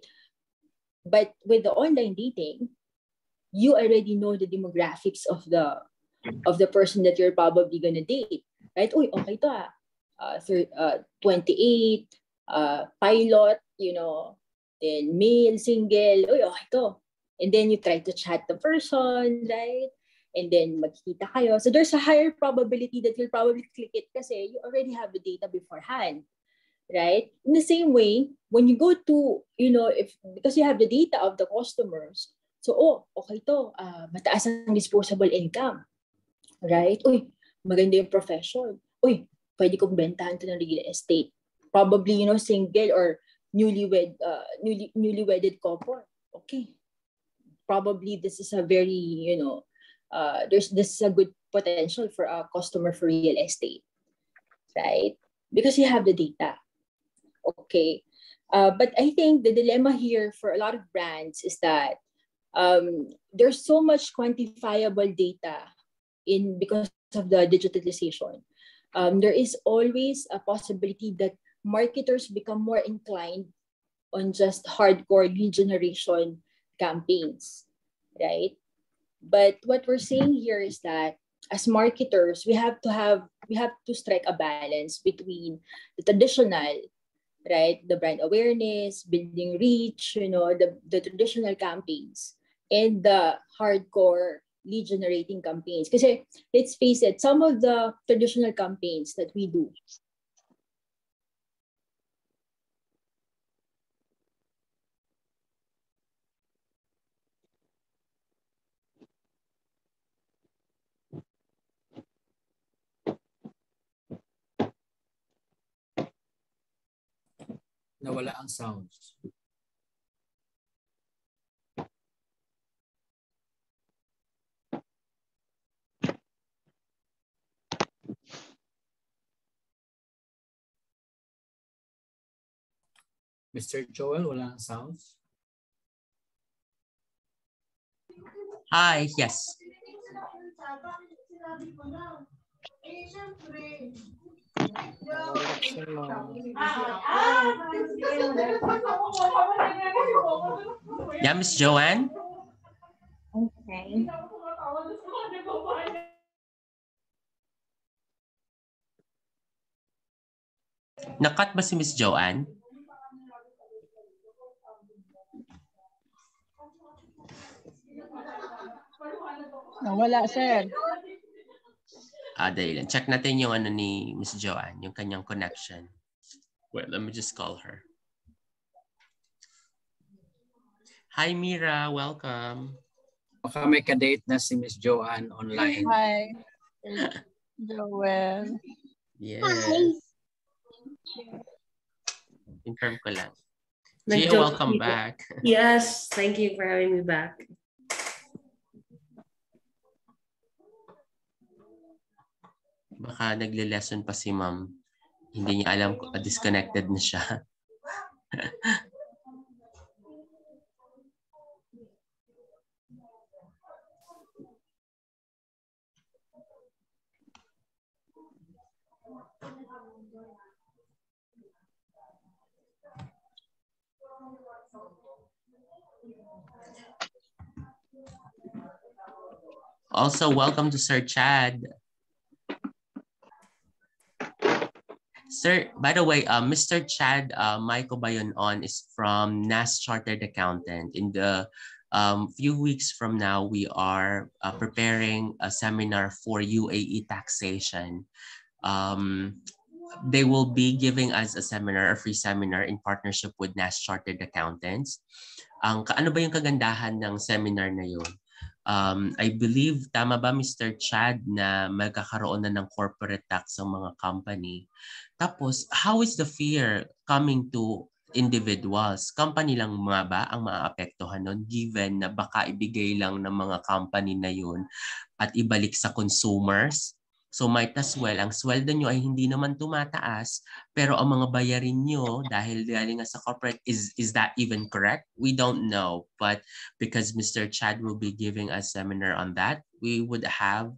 But with the online dating, you already know the demographics of the person that you're probably gonna date. Right? Uy, okay to 28, pilot, then male, single, uy, okay to. And then you try to chat the person, right? And then magkikita kayo. So there's a higher probability that you'll probably click it kasi you already have the data beforehand, right? In the same way, when you go to, because you have the data of the customers, so, okay to, mataas ang disposable income, right? Uy, maganda yung profession. Uy, pwede kong bentahan to ng real estate. Probably, single or newly wedded couple. Okay. Probably this is a very, this is a good potential for a customer for real estate, right? Because you have the data. Okay. But I think the dilemma here for a lot of brands is that there's so much quantifiable data because of the digitalization. There is always a possibility that marketers become more inclined on just hardcore lead generation campaigns, right? But what we're saying here is that as marketers, we have to strike a balance between the traditional, right, the brand awareness, building reach, the traditional campaigns, and the hardcore lead generating campaigns. Because let's face it, some of the traditional campaigns that we do, Nawala ang sounds. Mr. Joel, wala ang sounds? Hi, yes. Yeah, Miss Joanne? Okay. Nakat ba si Miss Joanne? Nawala, sir. Dahil check natin yung ni Miss Joanne, yung kanyang connection. Wait, let me just call her. Hi, Mira. Welcome. Baka may kadate na si Miss Joanne online. Hi. Joel. Yes. Confirm ko lang. Gia, welcome back. Yes, thank you for having me back. Baka nagle-lesson pa si ma'am. Hindi niya alam kung disconnected na siya. Also, welcome to Sir Chad. Sir, by the way, Mr. Chad Michael Bayonon is from NAS Chartered Accountant. In the few weeks from now, we are preparing a seminar for UAE taxation. They will be giving us a seminar, a free seminar in partnership with NAS Chartered Accountants. Ano ba yung kagandahan ng seminar na yun? I believe, tama ba Mr. Chad, na magkakaroon na ng corporate tax ang mga company? Tapos, how is the fear coming to individuals? Company lang mga ba ang maaapektuhan nun given na baka ibigay lang ng mga company na yun at ibalik sa consumers? So might as well, ang sweldo nyo ay hindi naman tumataas, pero ang mga bayarin nyo dahil galing nga sa corporate, is that even correct? We don't know. But because Mr. Chad will be giving a seminar on that, we would have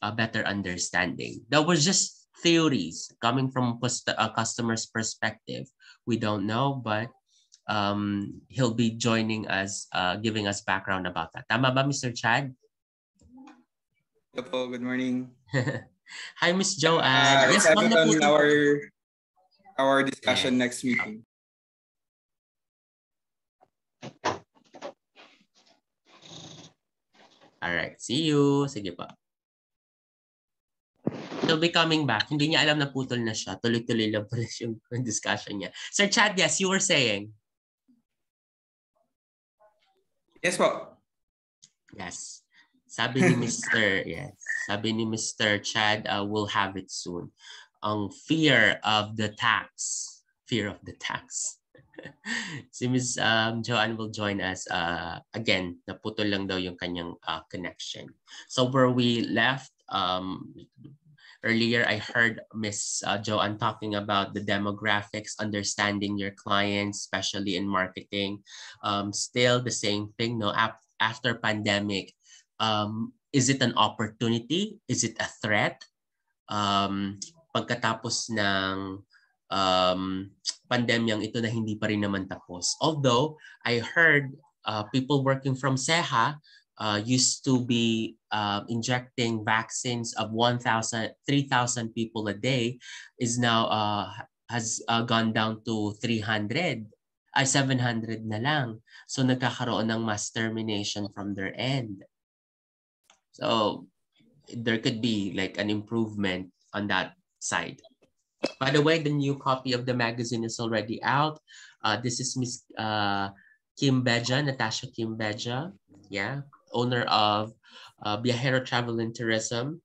a better understanding. That was just theories coming from a customer's perspective. We don't know, but he'll be joining us, giving us background about that. Tama ba, Mr. Chad? Hello, good morning. Hi, Miss Joanne. Let's have it on our discussion next meeting. All right, see you. Sige pa. He'll be coming back. Hindi niya alam na putol na siya. Tuloy-tuloy lang pala yung discussion niya. Sir Chad, yes, you were saying. Yes po. Yes. Sabi ni Mr. yes. Sabi ni Mr. Chad, we'll have it soon. Ang fear of the tax. Fear of the tax. Si Ms. Joanne will join us again. Naputol lang daw yung kanyang connection. So where we left, earlier I heard Ms. Joanne talking about the demographics, understanding your clients, especially in marketing. Still the same thing, no? After pandemic, is it an opportunity? Is it a threat? Pagkatapos ng pandemyang ito na hindi pa rin naman tapos. Although I heard people working from SEHA used to be injecting vaccines of 3,000 people a day, is now has gone down to 300. 700 na lang. So nagkakaroon ng mass termination from their end. So there could be like an improvement on that side. By the way, the new copy of the magazine is already out. This is Miss Kim Beja, Natasha Kim Beja, yeah, owner of Viajero Travel and Tourism.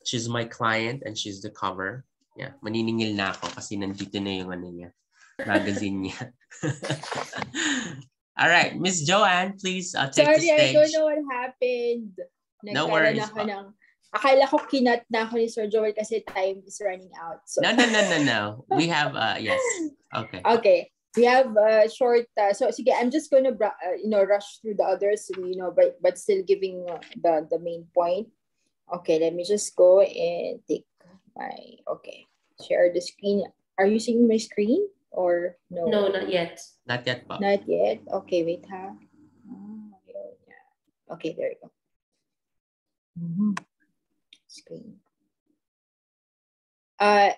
She's my client and she's the cover. Yeah, maniningil na ako kasi nandito na yung ano niya, magazine niya. All right, Miss Joanne, please take the stage. Sorry, I don't know what happened. No worries. Akala ko kinat na ako ni Sir Joel kasi time is running out. So. No. We have, yes. Okay. Okay. We have a short, so sige, I'm just going to, rush through the others, but still giving the main point. Okay, let me just go and take share the screen. Are you seeing my screen or no? No, not yet. Not yet, pa. Not yet. Okay, wait, ha. Okay, there you go. Screen.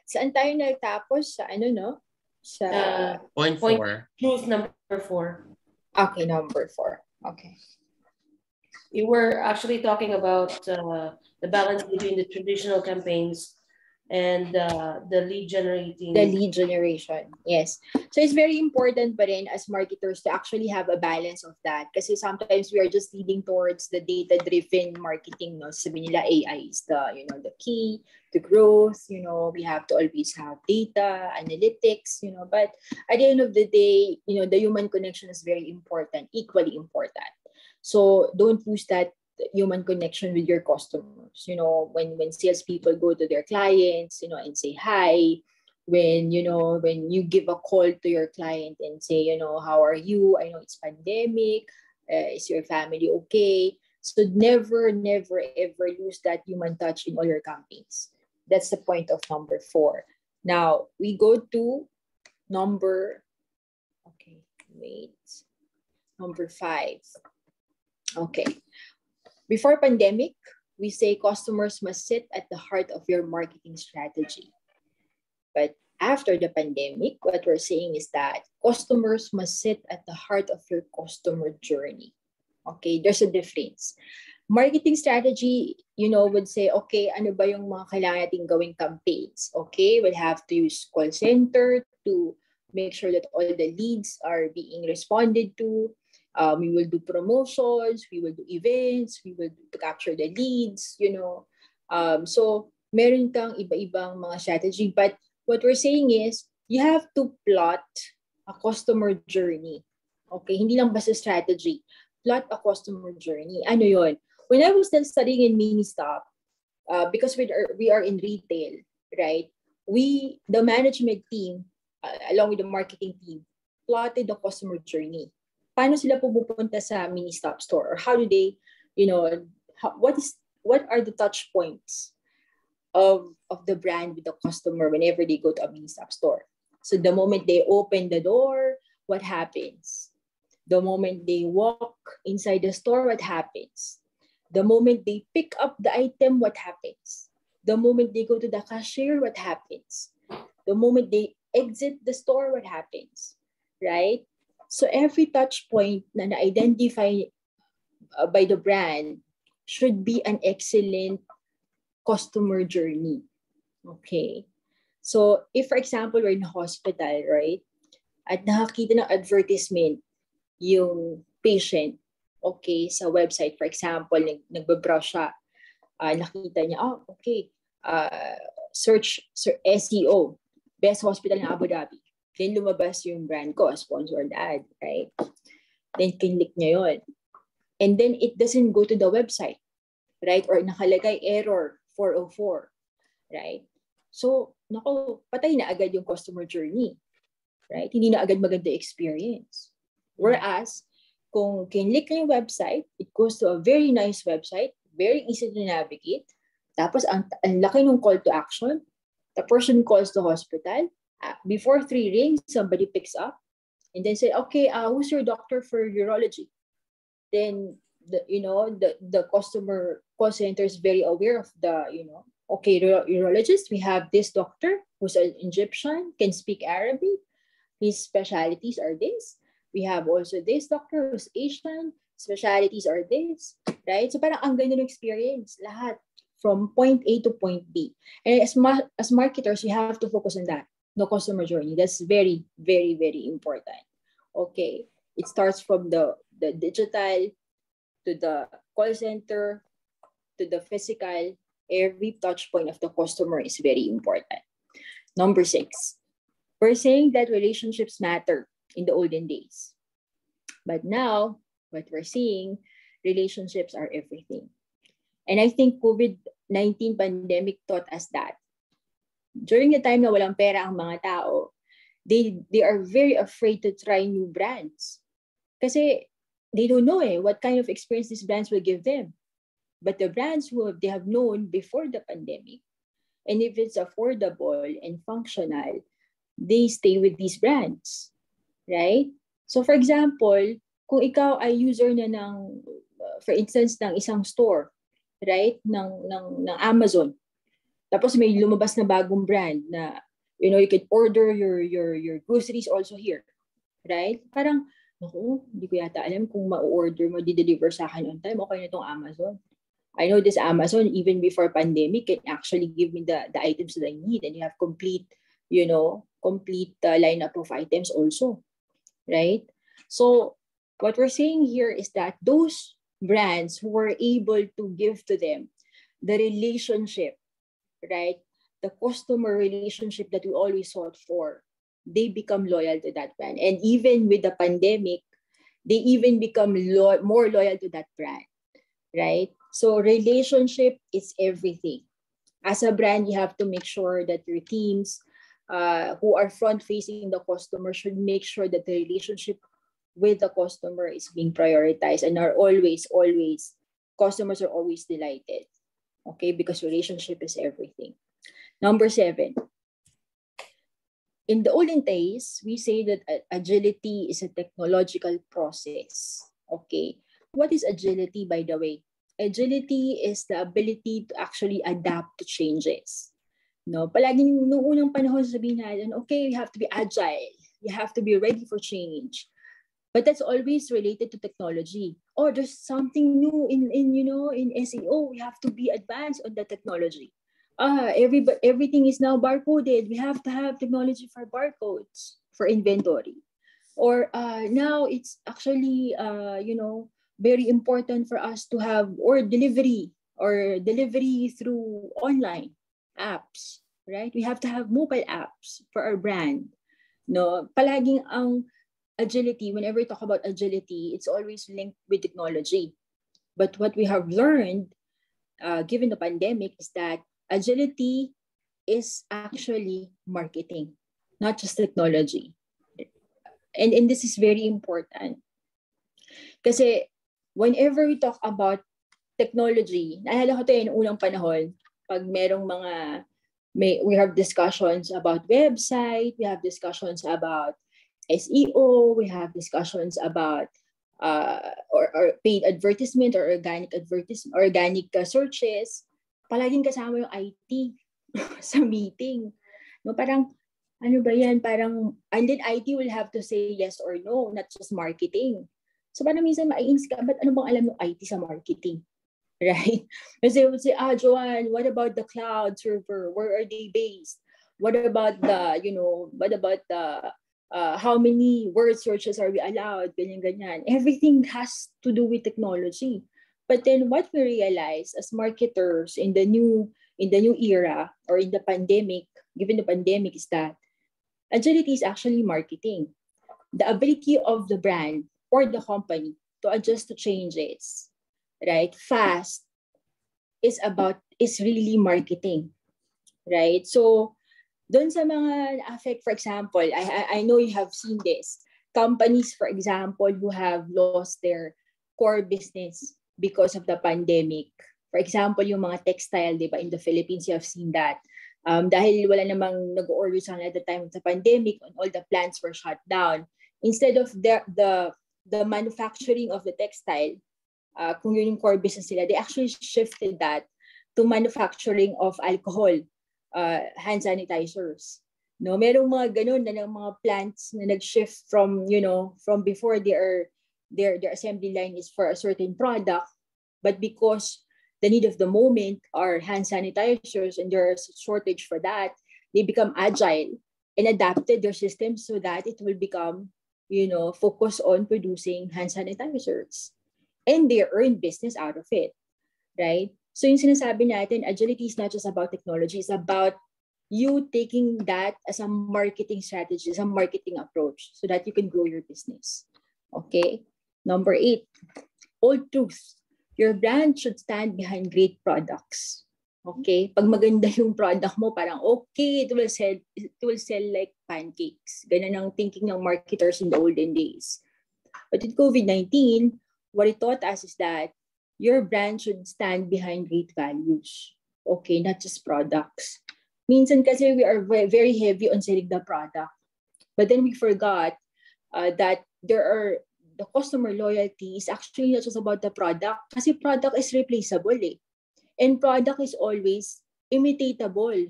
Saan tayo nagtapos? Sa ano, no? Sa point 4. Truth number 4. Okay, number 4. Okay. We were actually talking about the balance between the traditional campaigns and the lead generating. The lead generation, yes. So it's very important pa rin as marketers to actually have a balance of that. Kasi sometimes we are just leading towards the data-driven marketing. No? Sabi nila AI is the key to growth. We have to always have data, analytics. But at the end of the day, the human connection is very important, equally important. So don't lose that human connection with your customers. When salespeople go to their clients, and say hi, when you give a call to your client and say, how are you? I know it's pandemic. Is your family okay? So never, ever lose that human touch in all your campaigns. That's the point of number 4. Now we go to number 5. Okay. Before pandemic, we say customers must sit at the heart of your marketing strategy. But after the pandemic, what we're saying is that customers must sit at the heart of your customer journey. Okay, there's a difference. Marketing strategy, would say, okay, ano ba yung mga kailangan nating gawing campaigns? Okay, we'll have to use call center to make sure that all the leads are being responded to. We will do promotions, we will do events, we will do to capture the leads, So meron kang iba-ibang mga strategy. But what we're saying is, you have to plot a customer journey. Okay, hindi lang basta strategy. Plot a customer journey. Ano yon? When I was still studying in Ministop, because we are in retail, right? The management team, along with the marketing team, plotted the customer journey. Paano sila pupunta sa mini stop store? Or how do they, what are the touch points of the brand with the customer whenever they go to a mini stop store? So the moment they open the door, what happens? The moment they walk inside the store, what happens? The moment they pick up the item, what happens? The moment they go to the cashier, what happens? The moment they exit the store, what happens? Right? So every touch point na na-identify by the brand should be an excellent customer journey. Okay? So if, for example, we're in a hospital, right? At nakakita ng advertisement yung patient, okay, sa website, for example, nagbabrowse siya, nakita niya, okay, search SEO, best hospital in Abu Dhabi. Then lumabas yung brand ko, sponsored ad, right? Then kinlik niya yun. And then it doesn't go to the website, right? Or nakalagay error 404, right? So, patay na agad yung customer journey, right? Hindi na agad maganda experience. Whereas, kung kinlik na yung website, it goes to a very nice website, very easy to navigate. Tapos, ang laki ng call to action. The person calls the hospital. Before 3 rings, somebody picks up and then say, okay, who's your doctor for urology? Then, the customer call center is very aware of okay, urologist, we have this doctor who's an Egyptian, can speak Arabic. His specialties are this. We have also this doctor who's Asian, specialties are this, right? So parang ang ganda ng experience, lahat from point A to point B. And as marketers, you have to focus on that, the customer journey. That's very, very, very important. Okay, it starts from the digital to the call center to the physical. Every touch point of the customer is very important. Number 6, we're saying that relationships matter in the olden days. But now, what we're seeing, relationships are everything. And I think COVID-19 pandemic taught us that. During the time na walang pera ang mga tao, they are very afraid to try new brands. Kasi they don't know what kind of experience these brands will give them. But the brands they have known before the pandemic, and if it's affordable and functional, they stay with these brands, right? So for example, kung ikaw ay user na ng, for instance, ng isang store, right, ng Amazon, tapos may lumabas na bagong brand na, you can order your groceries also here, right? Parang, hindi ko yata alam kung ma-order mo, di-deliver sa akin on time, okay na itong Amazon. I know this Amazon, even before pandemic, can actually give me the items that I need, and you have complete lineup of items also, right? So what we're saying here is that those brands who were able to give to them the relationship, right, the customer relationship that we always sought for, they become loyal to that brand. And even with the pandemic, they even become more loyal to that brand, right? So relationship is everything. As a brand, you have to make sure that your teams who are front-facing the customer should make sure that the relationship with the customer is being prioritized and are always, customers are always delighted. Okay, because relationship is everything. Number 7. In the olden days, we say that agility is a technological process. Okay, what is agility, by the way? Agility is the ability to actually adapt to changes. No, palaging noong unang panahon sabihin natin, okay, you have to be agile. You have to be ready for change. But that's always related to technology. Oh, there's something new in SEO. We have to be advanced on the technology. Everything is now barcoded. We have to have technology for barcodes, for inventory. Or now it's actually very important for us to have delivery through online apps, right? We have to have mobile apps for our brand. No, palaging ang agility, whenever we talk about agility, it's always linked with technology. But what we have learned given the pandemic is that agility is actually marketing, not just technology. And this is very important. Kasi whenever we talk about technology, naalala ko ito yung unang panahon, pag merong we have discussions about website, we have discussions about SEO, we have discussions about or paid advertisement or organic searches. Palaging kasama yung IT sa meeting. No, parang, ano ba yan? Parang, and then IT will have to say yes or no, not just marketing. So parang minsan maiinis ka, but ano bang alam ng IT sa marketing? Right? Because they would say, Joanne, what about the cloud server? Where are they based? What about the, how many word searches are we allowed? Ganyan. Everything has to do with technology. But then what we realize as marketers in the new era or in the pandemic, given the pandemic, is that agility is actually marketing. The ability of the brand or the company to adjust to changes, right? Fast is really marketing, right? So doon sa mga affect, for example, I know you have seen this. Companies, for example, who have lost their core business because of the pandemic. For example, yung mga textile, di ba, in the Philippines, you have seen that. Dahil wala namang nag-order sa at the time of the pandemic, and all the plants were shut down. Instead of the manufacturing of the textile, kung yun yung core business nila, they actually shifted that to manufacturing of alcohol, hand sanitizers. No, merong mga ganun na ng mga plants na nag-shift from before their assembly line is for a certain product, but because the need of the moment are hand sanitizers and there's a shortage for that, they become agile and adapted their systems so that it will become, focus on producing hand sanitizers. And they earn business out of it, right? So yung sinasabi natin, agility is not just about technology, it's about you taking that as a marketing strategy, as a marketing approach so that you can grow your business. Okay? Number 8, old truth. Your brand should stand behind great products. Okay? Pag maganda yung product mo, parang okay, it will sell like pancakes. Ganun ang thinking ng marketers in the olden days. But in COVID-19, what it taught us is that your brand should stand behind great values. Okay, not just products. Minsan kasi we are very heavy on selling the product. But then we forgot that the customer loyalty is actually not just about the product. Kasi product is replaceable eh. And product is always imitatable.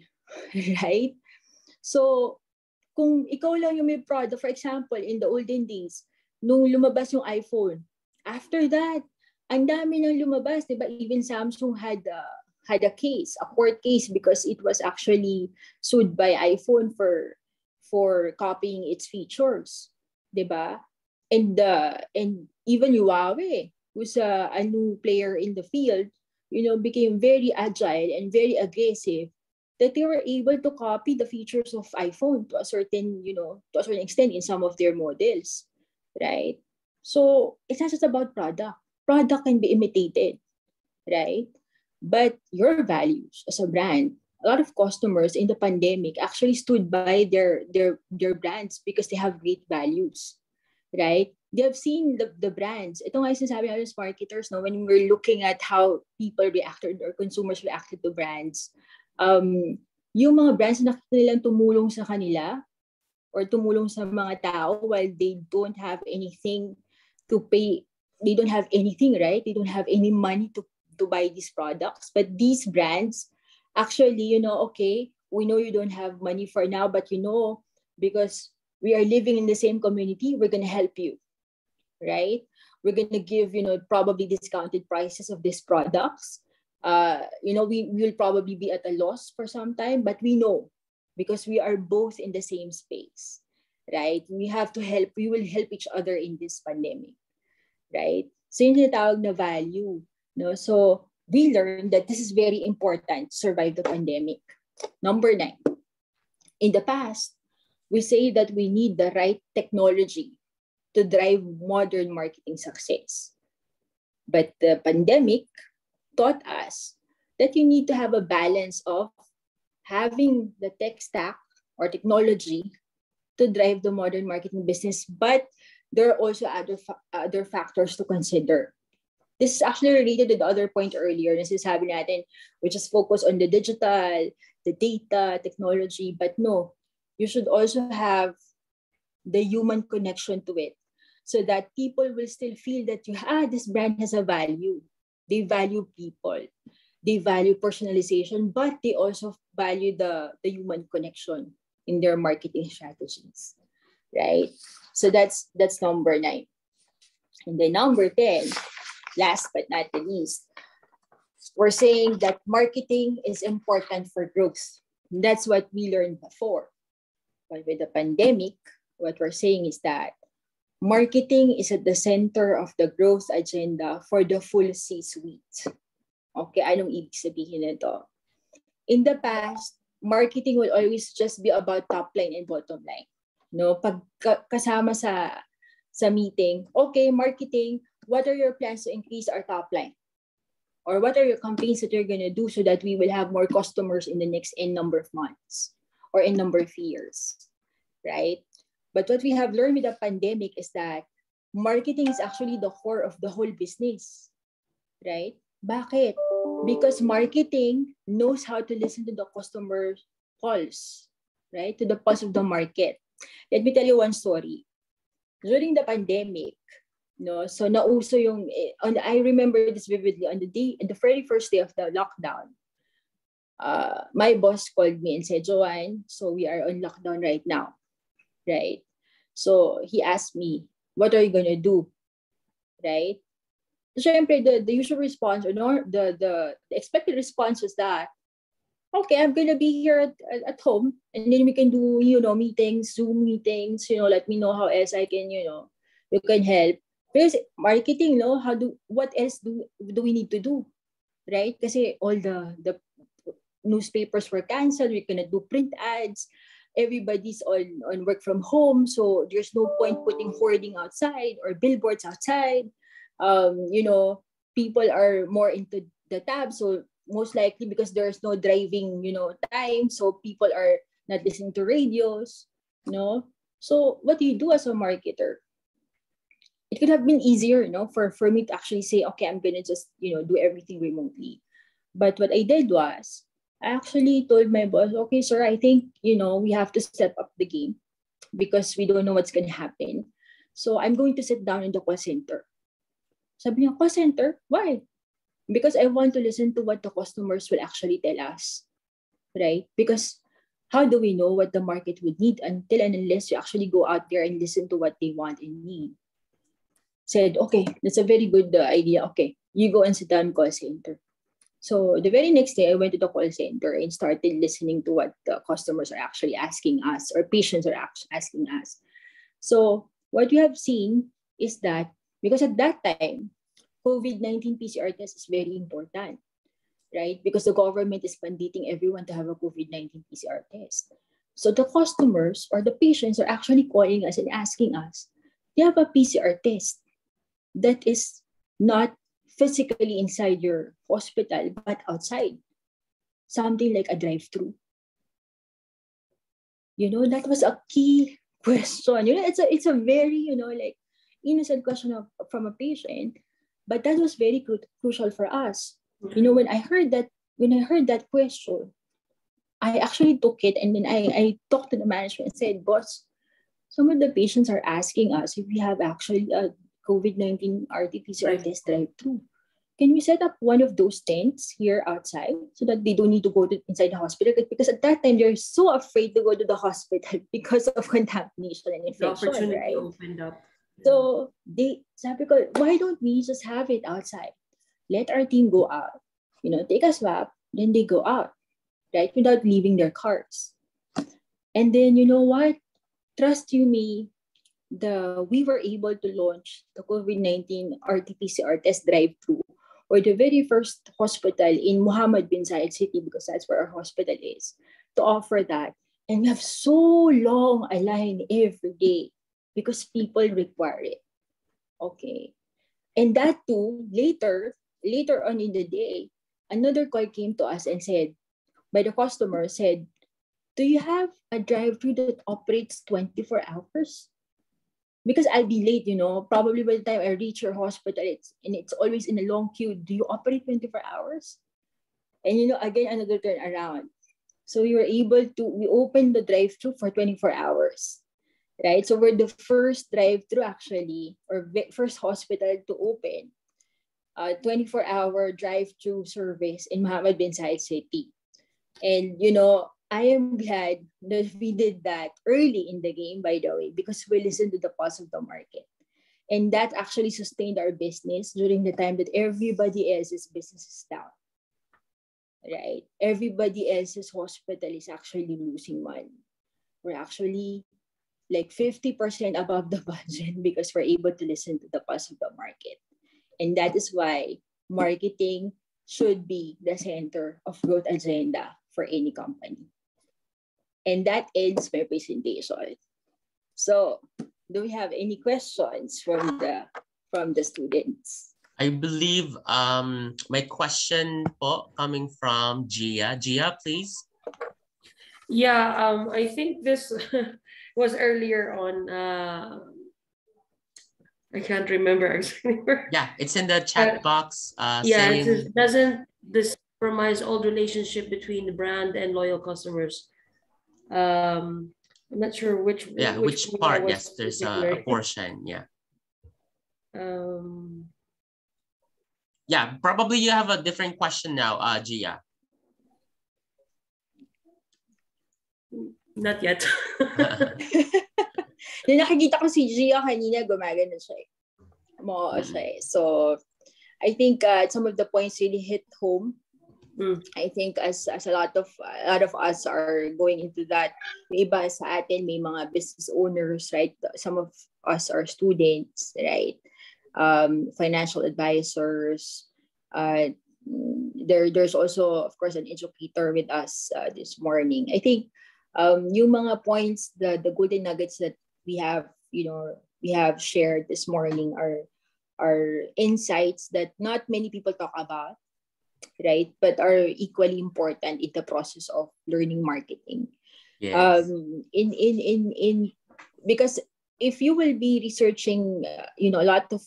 Right? So, kung ikaw lang yung may product, for example, in the olden days, nung lumabas yung iPhone, after that, ang dami nang lumabas, diba? Even Samsung had a case, a court case, because it was actually sued by iPhone for copying its features, diba? And even Huawei, who's a new player in the field, became very agile and very aggressive, that they were able to copy the features of iPhone to a certain extent in some of their models, right? So it's not just about product. Product can be imitated, right? But your values as a brand, a lot of customers in the pandemic actually stood by their brands because they have great values, right? They have seen the brands. Ito nga yung sinasabi natin as marketers, no, when we're looking at how people reacted or consumers reacted to brands, yung mga brands na nakita nilang tumulong sa kanila or tumulong sa mga tao while they don't have anything to pay, they don't have anything, right? They don't have any money to buy these products. But these brands actually, okay, we know you don't have money for now, but because we are living in the same community, we're going to help you, right? We're going to give, probably discounted prices of these products. We will probably be at a loss for some time, but we know because we are both in the same space, right? We will help each other in this pandemic, right? So yung tinatawag na value, no? So we learned that this is very important to survive the pandemic. Number 9, in the past, we say that we need the right technology to drive modern marketing success. But the pandemic taught us that you need to have a balance of having the tech stack or technology to drive the modern marketing business, but there are also other factors to consider. This is actually related to the other point earlier. This is sabi natin, which is focus on the digital, the data, technology, but no, you should also have the human connection to it so that people will still feel that this brand has a value. They value people. They value personalization, but they also value the human connection in their marketing strategies, right? So that's number 9. And then number 10, last but not the least, we're saying that marketing is important for growth. That's what we learned before. But with the pandemic, what we're saying is that marketing is at the center of the growth agenda for the full C-suite. Okay, anong ibig sabihin nito? In the past, marketing will always just be about top line and bottom line. No, pag kasama sa meeting, okay, marketing, what are your plans to increase our top line? Or what are your campaigns that you're going to do so that we will have more customers in the next N number of months or in number of years, right? But what we have learned with the pandemic is that marketing is actually the core of the whole business, right? Bakit? Because marketing knows how to listen to the customer pulse, right? To the pulse of the market. Let me tell you one story. During the pandemic, so nauso yung, I remember this vividly, on the very first day of the lockdown, my boss called me and said, Joanne, so we are on lockdown right now, right? So he asked me, what are you going to do, right? Siyempre, the usual response, or the expected response was that, okay, I'm going to be here at home, and then we can do, meetings, Zoom meetings, let me know how else I can, you can help. Because marketing, what else do we need to do, right? Kasi all the newspapers were canceled, we cannot do print ads, everybody's on work from home, so there's no point putting hoarding outside or billboards outside. People are more into the tab, so most likely because there's no driving, time, so people are not listening to radios, So what do you do as a marketer? It could have been easier, for me to actually say, okay, I'm gonna just, do everything remotely. But what I did was, I actually told my boss, okay, sir, I think, we have to step up the game because we don't know what's gonna happen. So I'm going to sit down in the call center. Sabi niya, call center? Why? Because I want to listen to what the customers will actually tell us, right? Because how do we know what the market would need until and unless you actually go out there and listen to what they want and need? Said, okay, that's a very good idea. Okay, you go and sit down in call center. So the very next day, I went to the call center and started listening to what the customers are actually asking us, or patients are asking us. So what we have seen is that, because at that time, COVID-19 PCR test is very important, right? Because the government is mandating everyone to have a COVID-19 PCR test. So the customers or the patients are actually calling us and asking us, do you have a PCR test that is not physically inside your hospital, but outside? Something like a drive-through. That was a key question. It's a very, innocent question from a patient, but that was very crucial for us. When I heard that question, I actually took it and then I talked to the management and said, boss, some of the patients are asking us if we have actually a COVID-19 RT-PCR test drive-through. Can we set up one of those tents here outside so that they don't need to go inside the hospital? Because at that time, they're so afraid to go to the hospital because of contamination and infection, the opportunity right? opened up. So sabi ko, why don't we just have it outside? Let our team go out, take a swab, then they go out, right? Without leaving their cars. And then, you know what? Trust you me, we were able to launch the COVID-19 RT-PCR test drive-through, or the very first hospital in Muhammad bin Zayed City, because that's where our hospital is, to offer that. And we have so long a line every day because people require it. Okay. And that too, later on in the day, another call came to us and said, by the customer said, do you have a drive-thru that operates 24 hours? Because I'll be late, probably by the time I reach your hospital, it's always in a long queue. Do you operate 24 hours? And again, another turn around. So we opened the drive-thru for 24 hours, right? So we're the first drive-thru actually, or first hospital to open a 24-hour drive-thru service in Muhammad bin Zayed City. And, I am glad that we did that early in the game, by the way, because we listened to the pulse of the market. And that actually sustained our business during the time that everybody else's business is down. Right? Everybody else's hospital is actually losing money. We're actually like 50% above the budget because we're able to listen to the pulse of the market. And that is why marketing should be the center of growth agenda for any company. And that ends my presentation. So, do we have any questions from the students? I believe my question po coming from Gia. Gia, please. Yeah, I think this was earlier on. I can't remember exactly where. Yeah, it's in the chat box. Yeah, saying... it says, doesn't this compromise old relationship between the brand and loyal customers? I'm not sure which part. Yes, there's a portion. Yeah. Yeah, probably you have a different question now, Gia. Not yet. Nung nakikita ko si Gia kanina, gumagano siya eh. So, I think some of the points really hit home. I think as a lot of us are going into that, may iba sa atin, may mga business owners, right? Some of us are students, right? Financial advisors. There's also, of course, an educator with us this morning. I think yung mga points, the golden nuggets that we have, we have shared this morning are insights that not many people talk about, right? But are equally important in the process of learning marketing. Yes. Because if you will be researching, a lot of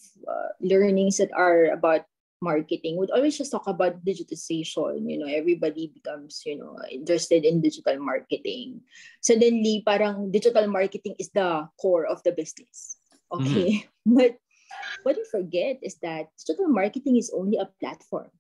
learnings that are about marketing, would always just talk about digitization. Everybody becomes, interested in digital marketing. Suddenly, parang digital marketing is the core of the business. Okay. But what you forget is that digital marketing is only a platform.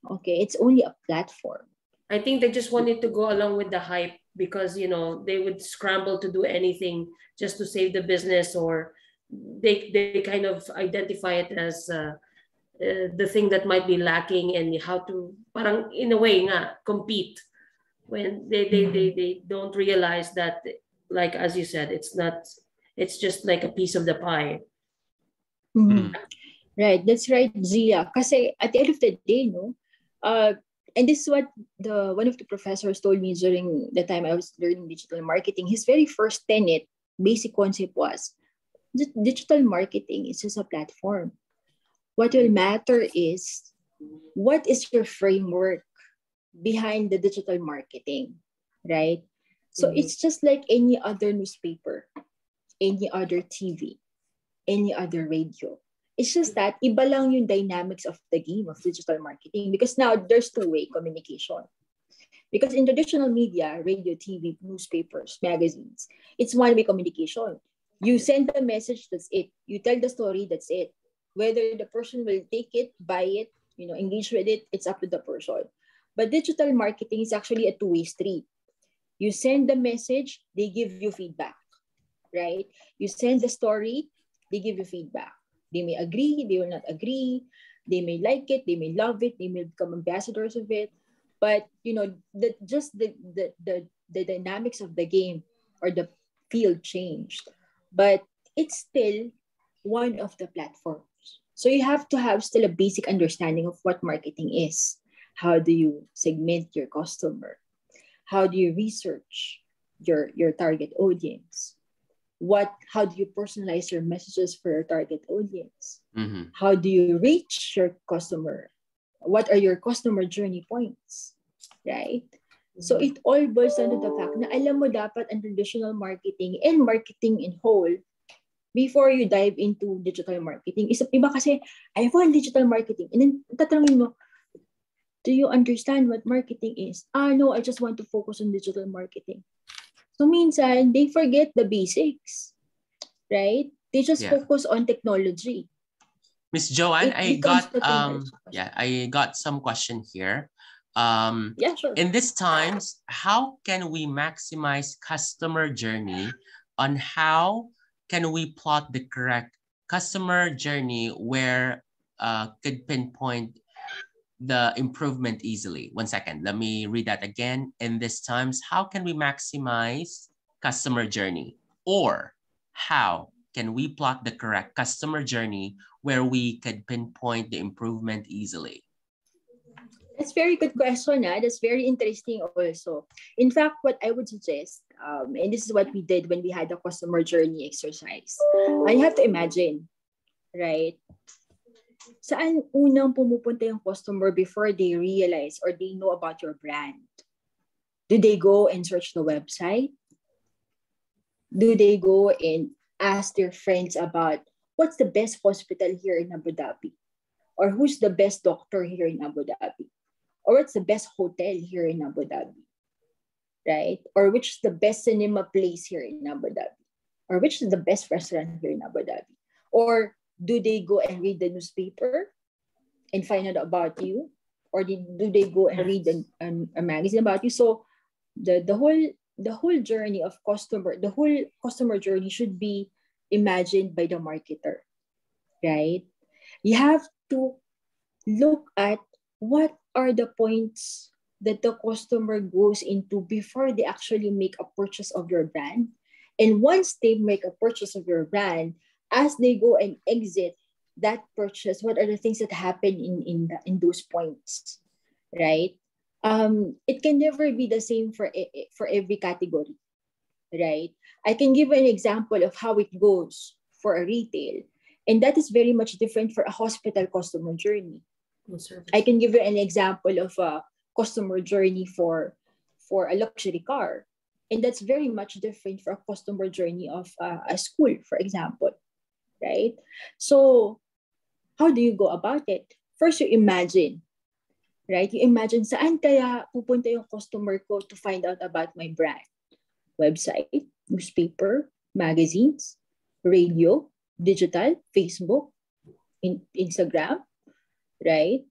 Okay, it's only a platform. I think they just wanted to go along with the hype because, they would scramble to do anything just to save the business, or they kind of identify it as the thing that might be lacking and how to, parang in a way nga, compete when they don't realize that, like, as you said, it's just like a piece of the pie. Right, that's right, Zia. Kasi at the end of the day, and this is what one of the professors told me during the time I was learning digital marketing. His very first tenet, basic concept was, digital marketing is just a platform. What will matter is, what is your framework behind the digital marketing, right? So it's just like any other newspaper, any other TV, any other radio. It's just that iba lang yung dynamics of the game of digital marketing, because now there's two-way communication. Because in traditional media, radio, TV, newspapers, magazines, it's one-way communication. You send the message, that's it. You tell the story, that's it. Whether the person will take it, buy it, engage with it, it's up to the person. But digital marketing is actually a two-way street. You send the message, they give you feedback, right? You send the story, they give you feedback. They may agree, they will not agree. They may like it, they may love it, they may become ambassadors of it. But the dynamics of the game or the field changed. But it's still one of the platforms. So you have to have still a basic understanding of what marketing is. How do you segment your customer? How do you research your target audience? How do you personalize your messages for your target audience? How do you reach your customer? What are your customer journey points, right? So it all boils down to the fact na alam mo dapat ang traditional marketing and marketing in whole before you dive into digital marketing. Iba kasi, I want digital marketing. And then tatanungin mo, do you understand what marketing is? No, I just want to focus on digital marketing. So minsan, they forget the basics, right? They just focus on technology. Miss Joanne, I got some question here. Yeah, sure. In these times, how can we maximize customer journey? On how can we plot the correct customer journey where could pinpoint the improvement easily? 1 second, let me read that again. In these times, how can we maximize customer journey? Or how can we plot the correct customer journey where we could pinpoint the improvement easily? That's very good question. That's very interesting also. In fact, what I would suggest, and this is what we did when we had the customer journey exercise. I have to imagine, right? Saan unang pumupunta yung customer before they realize or they know about your brand? Do they go and search the website? Do they go and ask their friends about what's the best hospital here in Abu Dhabi? Or who's the best doctor here in Abu Dhabi? Or what's the best hotel here in Abu Dhabi? Right? Or which is the best cinema place here in Abu Dhabi? Or which is the best restaurant here in Abu Dhabi? Or do they go and read the newspaper and find out about you? Or do they go and read a magazine about you? So the whole journey of the whole customer journey should be imagined by the marketer, right? You have to look at what are the points that the customer goes into before they actually make a purchase of your brand. And once they make a purchase of your brand, as they go and exit that purchase, what are the things that happen in those points, right? It can never be the same for every category, right? I can give an example of how it goes for a retail, and that is very much different for a hospital customer journey. I can give you an example of a customer journey for a luxury car, and that's very much different for a customer journey of a school, for example, right? So how do you go about it? First, you imagine, right? You imagine saan kaya pupunta yung customer ko to find out about my brand. Website, newspaper, magazines, radio, digital, Facebook, Instagram, right?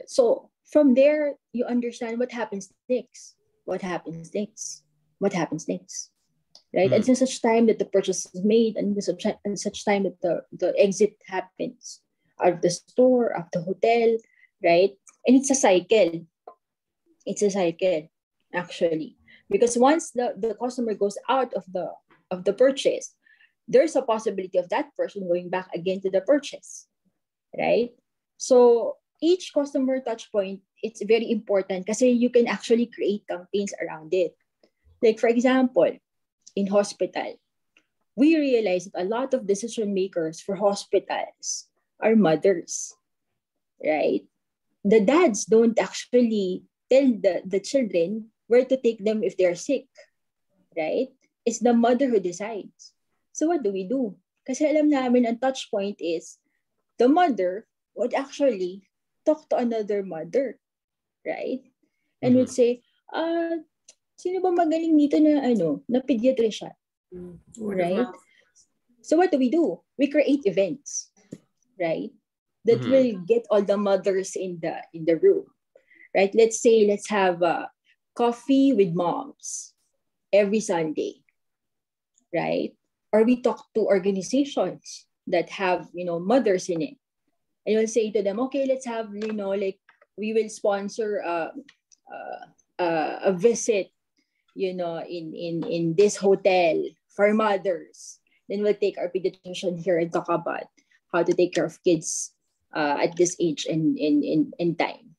So from there, you understand what happens next. What happens next? What happens next? Right? Until such time that the purchase is made, and such time that the exit happens out of the store, of the hotel, right? And it's a cycle. It's a cycle, actually. Because once the customer goes out of the purchase, there's a possibility of that person going back again to the purchase, right? So each customer touch point, it's very important kasi you can actually create campaigns around it. Like for example, in hospital, we realize that a lot of decision makers for hospitals are mothers, right? The dads don't actually tell the children where to take them if they're sick, right? It's the mother who decides. So what do we do? Kasi alam namin ang touch point is the mother would actually talk to another mother, right? And would say, sino ba magaling dito na pediatrician? Right? So what do? We create events, right? That will get all the mothers in the room, right? Let's have coffee with moms every Sunday, right? Or we talk to organizations that have, mothers in it. And we'll say to them, okay, let's have, we will sponsor a visit, in this hotel for mothers. Then we'll take our pediatrician here and talk about how to take care of kids at this age and time,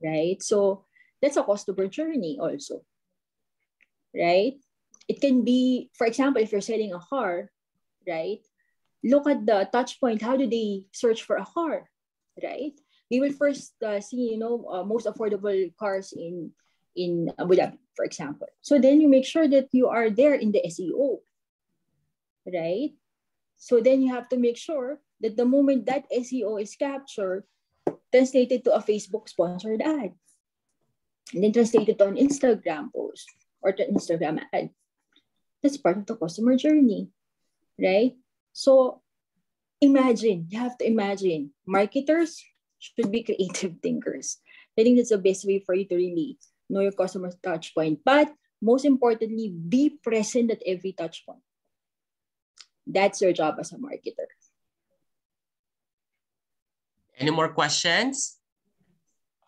right? So that's a customer journey also, right? It can be, for example, if you're selling a car, right? Look at the touch point. How do they search for a car, right? they will first see, most affordable cars in Abu Dhabi, for example. So then you make sure that you are there in the SEO, right? So then you have to make sure that the moment that SEO is captured, translated to a Facebook sponsored ad, and then translated to an Instagram post or to Instagram ad. That's part of the customer journey, right? So imagine, you have to imagine, marketers should be creative thinkers. I think that's the best way for you to really know your customer's touch point. But most importantly, be present at every touch point. That's your job as a marketer. Any more questions?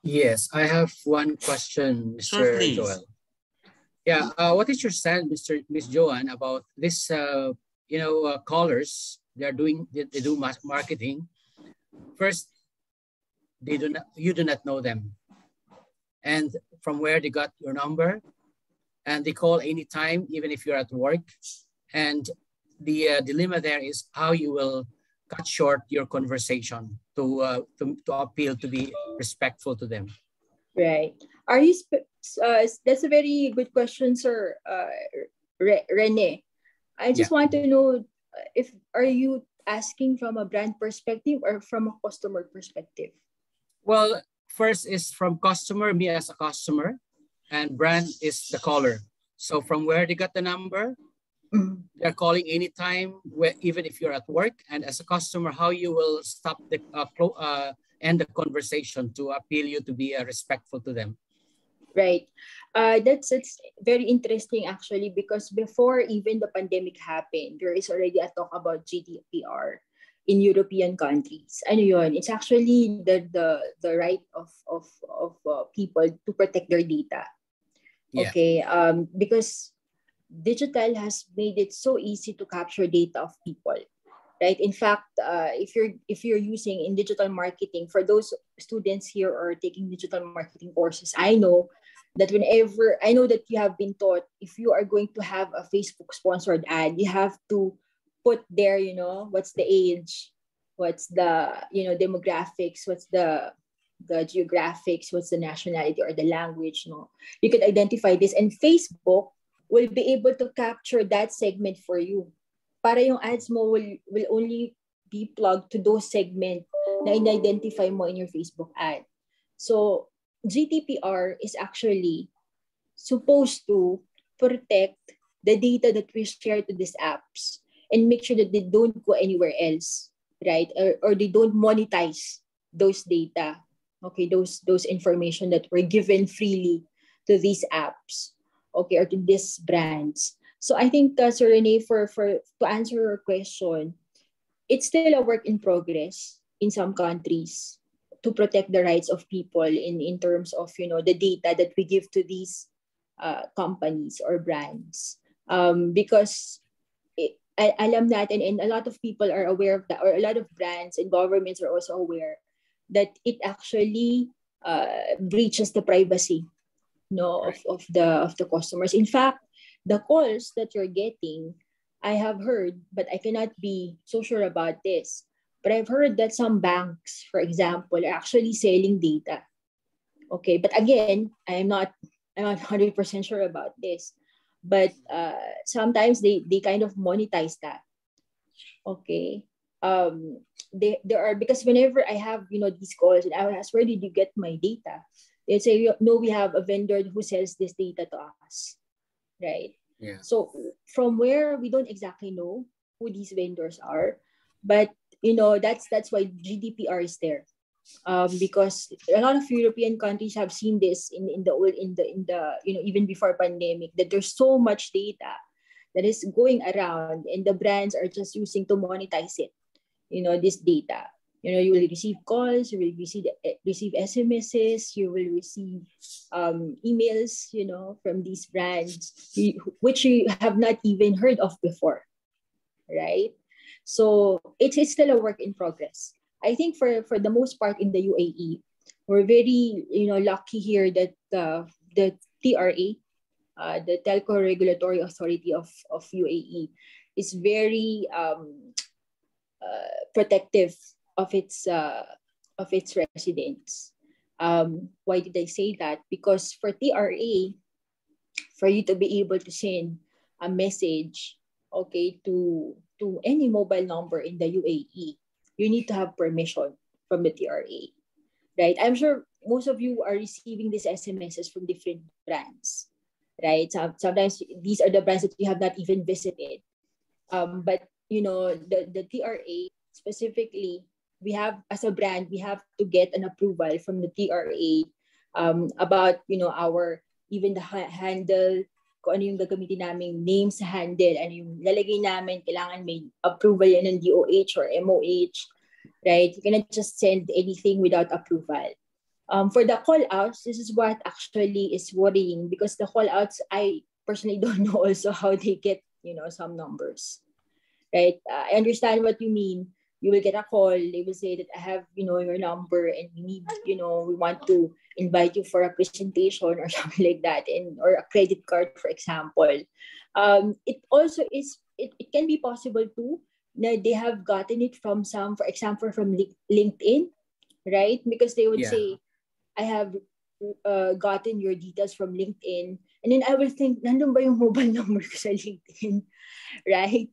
Yes, I have one question, Mr. Sure, please. Joel. Yeah, what is your stand, Miss Joanne, about this? Callers. They do marketing. First, you do not know them, and from where they got your number, and they call anytime, even if you're at work. And the dilemma there is how you will cut short your conversation to appeal, to be respectful to them. Right. Are you? That's a very good question, sir. Rene. I just want to know if are you asking from a brand perspective or from a customer perspective? Well, first is from customer, me as a customer, and brand is the caller. So from where they got the number, they're calling anytime, even if you're at work. And as a customer, how you will stop the end the conversation to appeal you to be respectful to them. Right. It's very interesting actually, because before even the pandemic happened, there is already a talk about GDPR in European countries. Ano yun? It's actually the right of people to protect their data. Yeah. Okay. Because digital has made it so easy to capture data of people. Right. In fact, if you're using in digital marketing, for those students here or taking digital marketing courses, I know that you have been taught, if you are going to have a Facebook sponsored ad, you have to put there, what's the age, what's the demographics, what's the geographics, what's the nationality or the language. You could identify this, and Facebook will be able to capture that segment for you. Para yung ads mo will only be plugged to those segment na in-identify mo in your Facebook ad. So, GDPR is actually supposed to protect the data that we share to these apps and make sure that they don't go anywhere else, right? Or they don't monetize those data, okay, those information that were given freely to these apps, okay, or to these brands. So I think, Sir Rene, to answer your question, it's still a work in progress in some countries to protect the rights of people in terms of the data that we give to these companies or brands. Because alam natin, and a lot of people are aware of that, or a lot of brands and governments are also aware that it actually breaches the privacy of the customers. In fact, the calls that you're getting, I have heard, but I cannot be so sure about this, but I've heard that some banks, for example, are actually selling data. Okay, but again, I'm not 100% sure about this. But sometimes they kind of monetize that. Okay. There are, because whenever I have these calls and I will ask, where did you get my data? They say, no, we have a vendor who sells this data to us. Right? Yeah. So from where, we don't exactly know who these vendors are, but that's why GDPR is there, because a lot of European countries have seen this in the even before pandemic, that there's so much data that is going around and the brands are just using to monetize it. This data. You will receive calls, you will receive SMSs, you will receive emails, from these brands, which you have not even heard of before, right? So it's still a work in progress. I think for the most part in the UAE, we're very lucky here that the TRA, the Telco Regulatory Authority of UAE, is very protective of its of its residents. Why did I say that? Because for TRA, for you to be able to send a message, okay, to any mobile number in the UAE, you need to have permission from the TRA, right? I'm sure most of you are receiving these SMSs from different brands, right? Sometimes these are the brands that you have not even visited. But you know, the TRA specifically, we have, as a brand, we have to get an approval from the TRA about, you know, our, even the handle, kung ano yung gagamitin naming name sa handle, ano yung lalagay namin, kailangan may approval yan ng DOH or MOH, right? You cannot just send anything without approval. For the call-outs, this is what actually is worrying, because the call-outs, I personally don't know also how they get, you know, some numbers, right? I understand what you mean. You will get a call, they will say that I have, you know, your number and we need, you know, we want to invite you for a presentation or something like that, and or a credit card, for example. It also is, it can be possible too, na they have gotten it from some, for example, from LinkedIn, right? Because they would say, I have gotten your details from LinkedIn, and then I will think, nandun ba yung mobile number ko sa LinkedIn, right?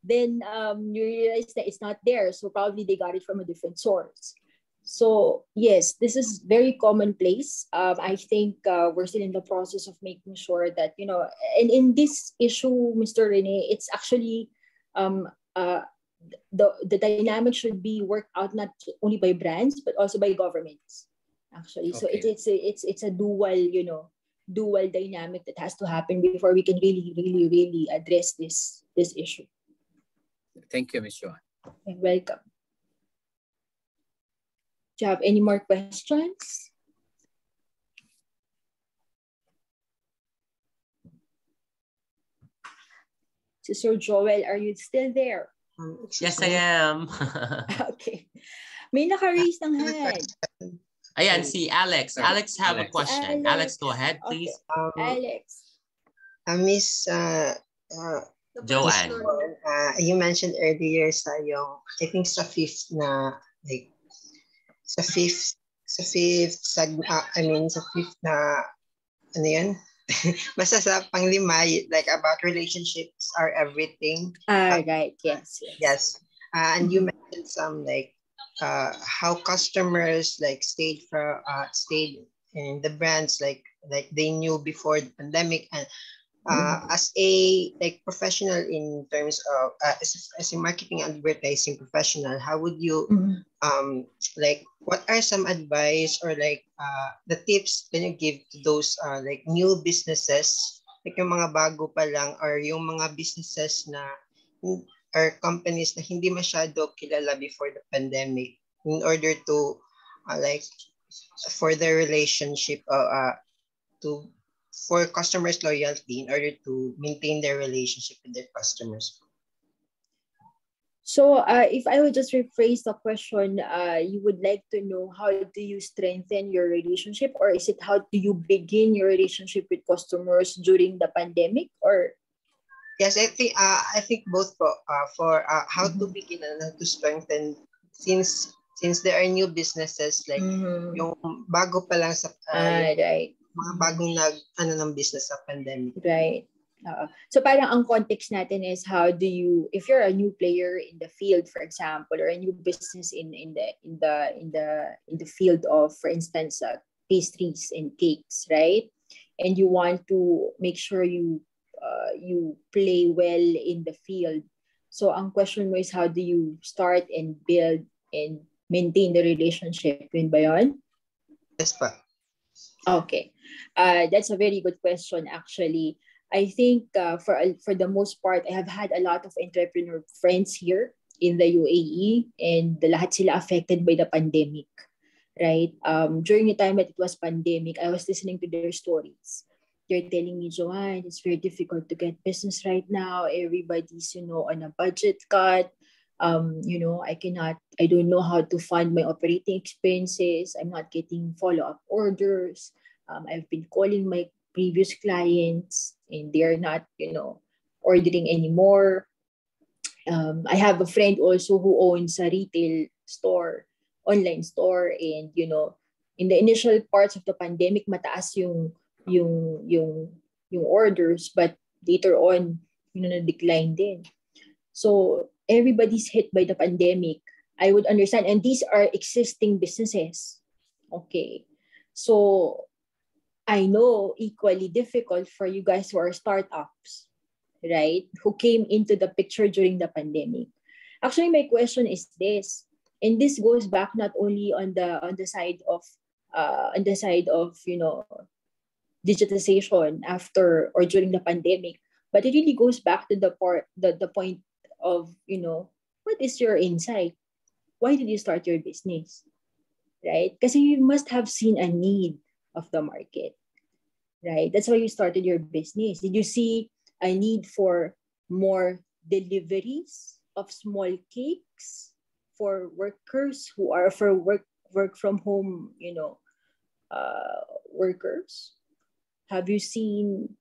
Then you realize that it's not there. So probably they got it from a different source. So yes, this is very commonplace. I think we're still in the process of making sure that, you know, and in this issue, Mr. Rene, it's actually the dynamic should be worked out not only by brands but also by governments, actually. So it's a dual, you know, dual dynamic that has to happen before we can really address this issue. Thank you, Ms. Joanne. You're welcome. Do you have any more questions? Sister Joel, are you still there? Yes, I am. Okay. May naka-raise ng hand. Ayan, si Alex. Alex have a question. Alex, go ahead, please. Okay. Alex. Miss Joanne. You mentioned earlier sa yung, I think sa fifth na, like, sa fifth na, ano yun? Basta sa panglima, like about relationships are everything. Right, yes. Yes. And you mentioned some like how customers like stayed in the brands like they knew before the pandemic, and as a like professional in terms of as a marketing advertising professional, how would you like what are some advice or like the tips can you give to those like new businesses, like yung mga bago pa lang or yung mga businesses na or companies na hindi masyado kilala before the pandemic, in order to like for their relationship for customers loyalty, in order to maintain their relationship with their customers? So if I would just rephrase the question, you would like to know how do you strengthen your relationship, or is it how do you begin your relationship with customers during the pandemic? Or yes, I think both for how to begin and how to strengthen, since there are new businesses like yung bago pa lang sa right. Mga bagong ng business sa pandemic. Right. So parang ang context natin is how do you, if you're a new player in the field, for example, or a new business in the field of, for instance, pastries and cakes, right? And you want to make sure you play well in the field. So ang question mo is how do you start and build and maintain the relationship? Yun ba yun? Yes pa. Okay. That's a very good question, actually. I think for the most part, I have had a lot of entrepreneur friends here in the UAE, and lahat sila affected by the pandemic, right? During the time that it was pandemic, I was listening to their stories. They're telling me, Joanne, it's very difficult to get business right now. Everybody's, on a budget cut. I don't know how to fund my operating expenses. I'm not getting follow-up orders. I've been calling my previous clients and they're not, ordering anymore. I have a friend also who owns a retail store. online store, and in the initial parts of the pandemic, mataas yung yung yung orders, but later on, na-decline din. So everybody's hit by the pandemic. I would understand, and these are existing businesses. Okay, so I know equally difficult for you guys who are startups, right? Who came into the picture during the pandemic. Actually, my question is this, and this goes back not only on the side of digitization after or during the pandemic, but it really goes back to the point of what is your insight? Why did you start your business? Right? Because you must have seen a need of the market, right? That's why you started your business. Did you see a need for more deliveries of small cakes for workers who are for work from home, workers? Have you seen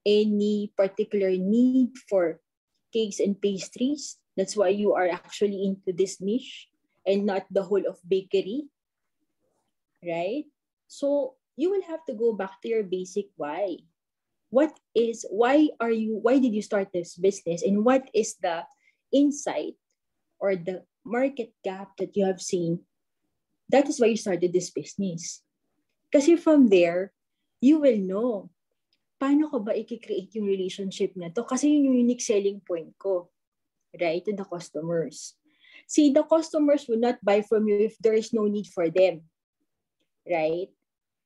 any particular need for cakes and pastries? That's why you are actually into this niche and not the whole of bakery, right? So you will have to go back to your basic why. Why did you start this business, and what is the insight or the market gap that you have seen? That is why you started this business. Kasi from there, you will know paano ko ba i-create yung relationship na to? Kasi yun yung unique selling point ko, right, to the customers. See, the customers will not buy from you if there is no need for them, right?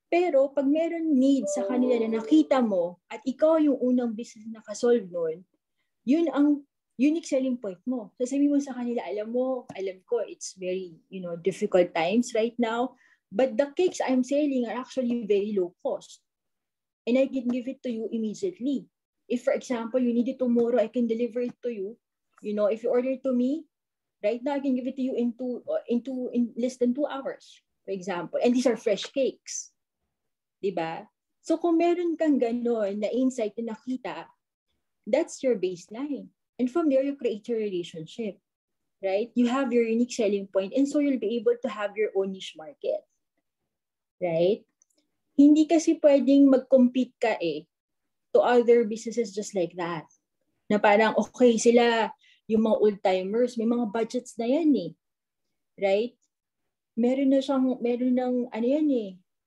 Pero pag meron need sa kanila na nakita mo at ikaw yung unang business na nakasolve nun, yun ang unique selling point mo. Sasabihin mo sa kanila, alam ko, it's very, difficult times right now, but the cakes I'm selling are actually very low cost. And I can give it to you immediately. If, for example, you need it tomorrow, I can deliver it to you. If you order it to me, right now, I can give it to you in less than 2 hours, for example. And these are fresh cakes. Diba? So kung meron kang ganon na insight na nakita, that's your baseline. And from there, you create your relationship, right? You have your unique selling point, and so you'll be able to have your own niche market, right? Hindi kasi pwedeng mag-compete ka to other businesses just like that. Na parang, okay, sila, yung mga old-timers, may mga budgets na yan right? Meron ng,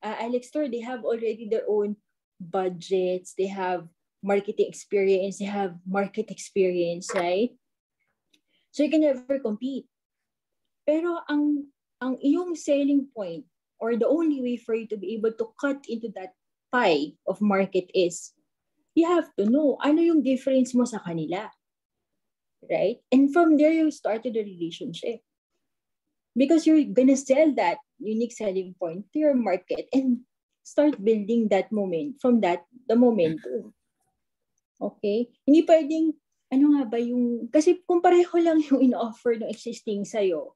Alex Store, they have already their own budgets, they have marketing experience, they have market experience, right? So you can never compete. Pero ang iyong selling point, or the only way for you to be able to cut into that pie of market is, you have to know ano yung difference mo sa kanila. Right? And from there, you started a relationship. Because you're gonna sell that unique selling point to your market and start building that moment from the momentum. Okay? Hindi pwedeng, kasi kung pareho lang yung in-offer ng existing sa'yo,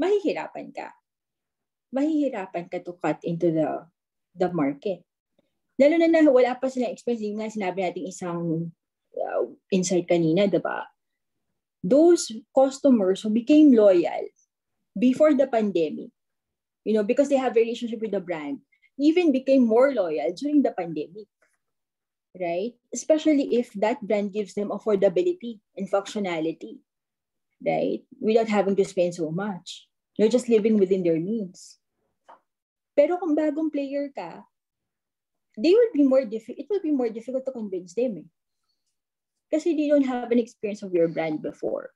mahihirapan ka to cut into the market. Lalo na wala pa silang experience. Yung nga sinabi natin isang insight kanina, diba? Those customers who became loyal before the pandemic, because they have a relationship with the brand, even became more loyal during the pandemic, right? Especially if that brand gives them affordability and functionality, right? Without having to spend so much. You're just living within their means. Pero kung bagong player ka, it will be more difficult to convince them. Kasi they don't have an experience of your brand before.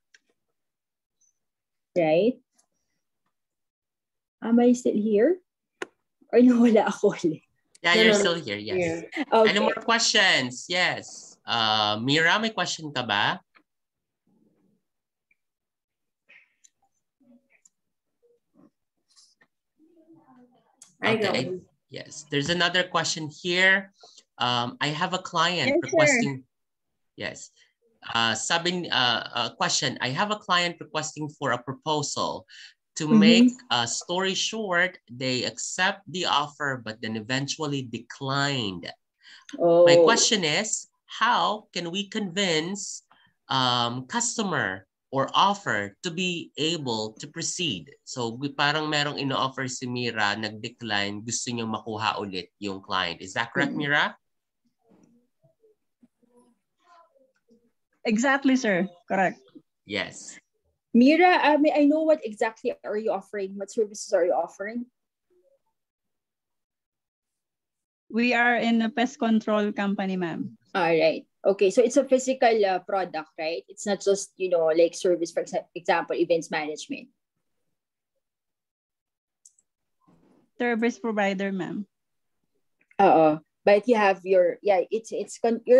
Right? Am I still here? Or nawala ako ulit? Yeah, you're still here, yes. Yeah. Okay. Any more questions? Yes. Mira, may question ka ba? Okay. Yes, there's another question here. I have a client requesting. Yes. Question. I have a client requesting for a proposal. To make a story short, they accept the offer, but then eventually declined. Oh. My question is, how can we convince customer or offer to be able to proceed. So parang merong ino-offer si Mira, nag-decline, gusto niyang makuha ulit yung client. Is that correct, Mira? Exactly, sir. Correct. Yes. Mira, I know what exactly are you offering? What services are you offering? We are in a pest control company, ma'am. All right. Okay, so it's a physical product, right? It's not just, like service, for example, events management. Service provider, ma'am. But you have you're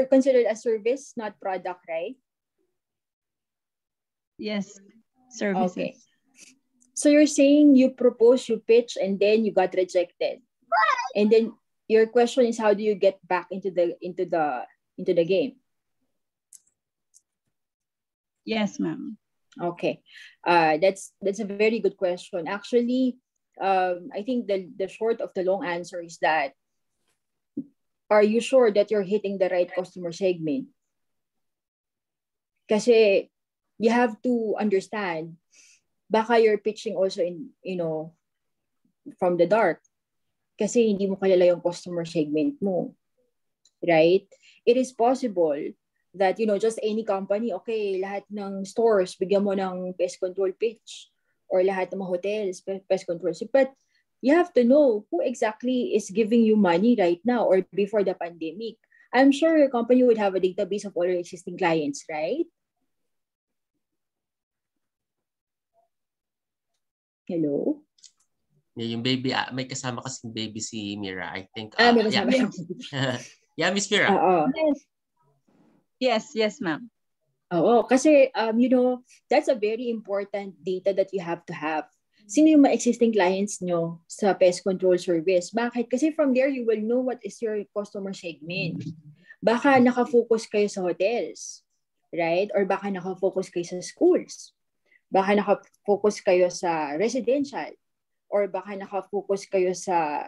considered a service, not product, right? Yes, services. Okay. So you're saying you propose, you pitch, and then you got rejected. And then your question is, how do you get back into the game? Yes, ma'am. Okay. That's a very good question. Actually, I think the short of the long answer is that, are you sure that you're hitting the right customer segment? Kasi you have to understand, baka you're pitching also in, from the dark. Kasi hindi mo kilala yung customer segment mo. Right? It is possible that, just any company, okay, lahat ng stores, bigyan mo ng pest control pitch. Or lahat ng mga hotels, pest control. But you have to know who exactly is giving you money right now or before the pandemic. I'm sure your company would have a database of all your existing clients, right? Hello? Yeah, yung baby, may kasama kasing baby si Mira. I think, may kasama. Yeah, Miss Mira. Yes, ma'am. Oo, kasi, that's a very important data that you have to have. Sino yung mga existing clients nyo sa pest control service? Bakit? Kasi from there, you will know what is your customer segment. Baka nakafocus kayo sa hotels, right? Or baka nakafocus kayo sa schools. Baka nakafocus kayo sa residential. Or baka nakafocus kayo sa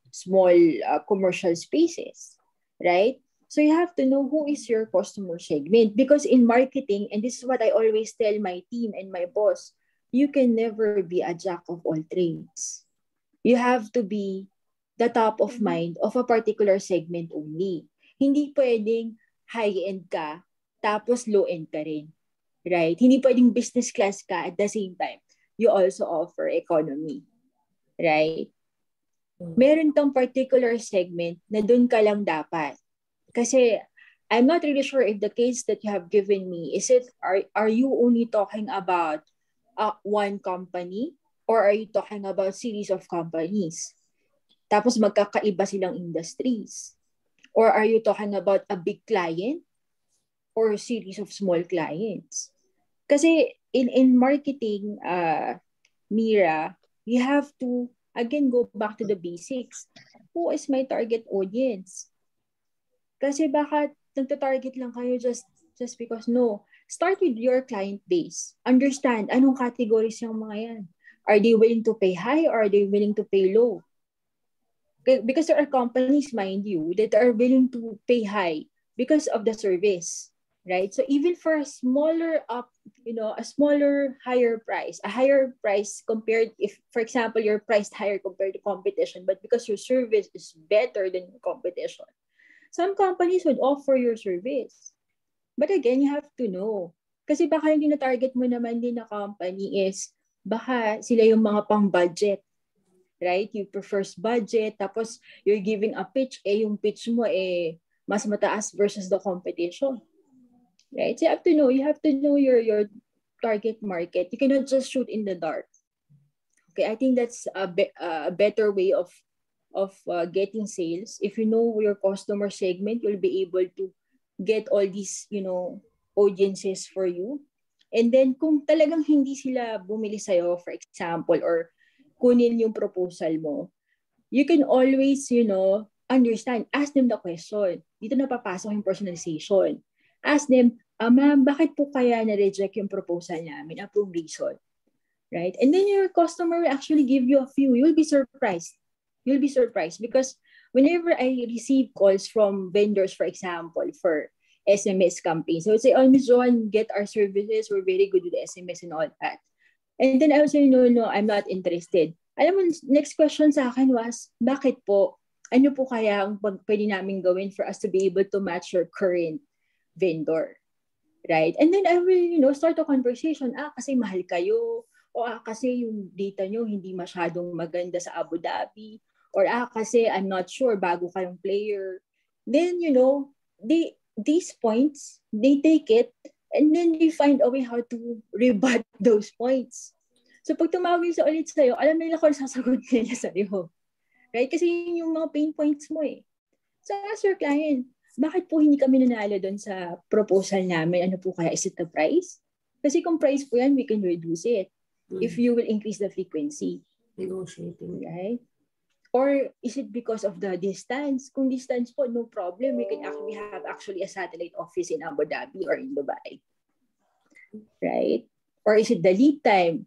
small commercial spaces, right? So you have to know who is your customer segment, because in marketing, and this is what I always tell my team and my boss, you can never be a jack of all trades. You have to be the top of mind of a particular segment only. Hindi pwedeng high-end ka, tapos low-end ka rin. Right? Hindi pwedeng business class ka at the same time. You also offer economy. Right? Meron kang particular segment na dun ka lang dapat. Kasi I'm not really sure if the case that you have given me, are you only talking about one company, or are you talking about series of companies? Tapos magkakaiba silang industries. Or are you talking about a big client or series of small clients? Kasi in marketing, Mira, you have to again go back to the basics. Who is my target audience? Kasi baka nagta-target lang kayo just because, no. Start with your client base. Understand anong categories yung mga yan. Are they willing to pay high or are they willing to pay low? Because there are companies, mind you, that are willing to pay high because of the service, right? So even for a smaller higher price compared, if, for example, you're priced higher compared to competition, but because your service is better than competition, some companies would offer your service. But again, you have to know. Kasi baka yung na-target mo naman din na company is, baka sila yung mga pang-budget. Right? You prefer budget, tapos you're giving a pitch, yung pitch mo mas mataas versus the competition. Right? So you have to know your target market. You cannot just shoot in the dark. Okay, I think that's a better way of getting sales. If you know your customer segment, you'll be able to get all these, audiences for you. And then kung talagang hindi sila bumili sa'yo, for example, or kunin yung proposal mo, you can always, understand. Ask them the question. Dito na papasok yung personalization. Ask them, ma'am, bakit po kaya na-reject yung proposal namin? Anong reason? Right? And then your customer will actually give you a few. You'll be surprised. You'll be surprised because whenever I receive calls from vendors, for example, for SMS campaign. So I would say, oh, Miss Joanne, get our services. We're very good with SMS and all that. And then I would say, no, I'm not interested. Alam mo, next question sa akin was, bakit po? Ano po kaya ang pwede namin gawin for us to be able to match your current vendor? Right? And then I will, start a conversation. Kasi mahal kayo. O kasi yung data nyo hindi masyadong maganda sa Abu Dhabi. Or kasi I'm not sure, bago kayong player. Then, these points, they take it, and then they find a way how to rebut those points. So pag tumawag sa ulit sa'yo, alam nila kung sasagot nila sa'yo. Right? Kasi yun yung mga pain points mo eh. So ask your client, bakit po hindi kami nanalo doon sa proposal namin? Ano po kaya? Is it the price? Kasi kung price po yan, we can reduce it if you will increase the frequency. Negotiating. Right? Or is it because of the distance? Kung distance po, no problem. We can actually have a satellite office in Abu Dhabi or in Dubai. Right? Or is it the lead time?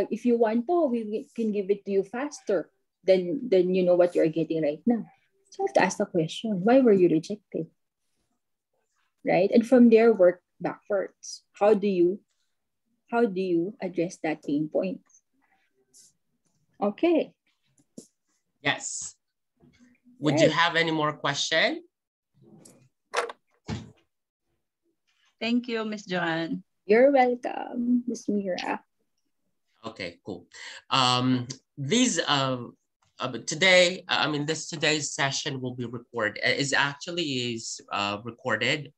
If you want po, we can give it to you faster than you know what you're getting right now. So you have to ask the question, why were you rejected? Right? And from there, work backwards. How do you address that pain point? Okay. Yes. Would you have any more question? Thank you, Miss Joanne. You're welcome, Miss Mira. Okay, cool. Today's session will be recorded. Is recorded.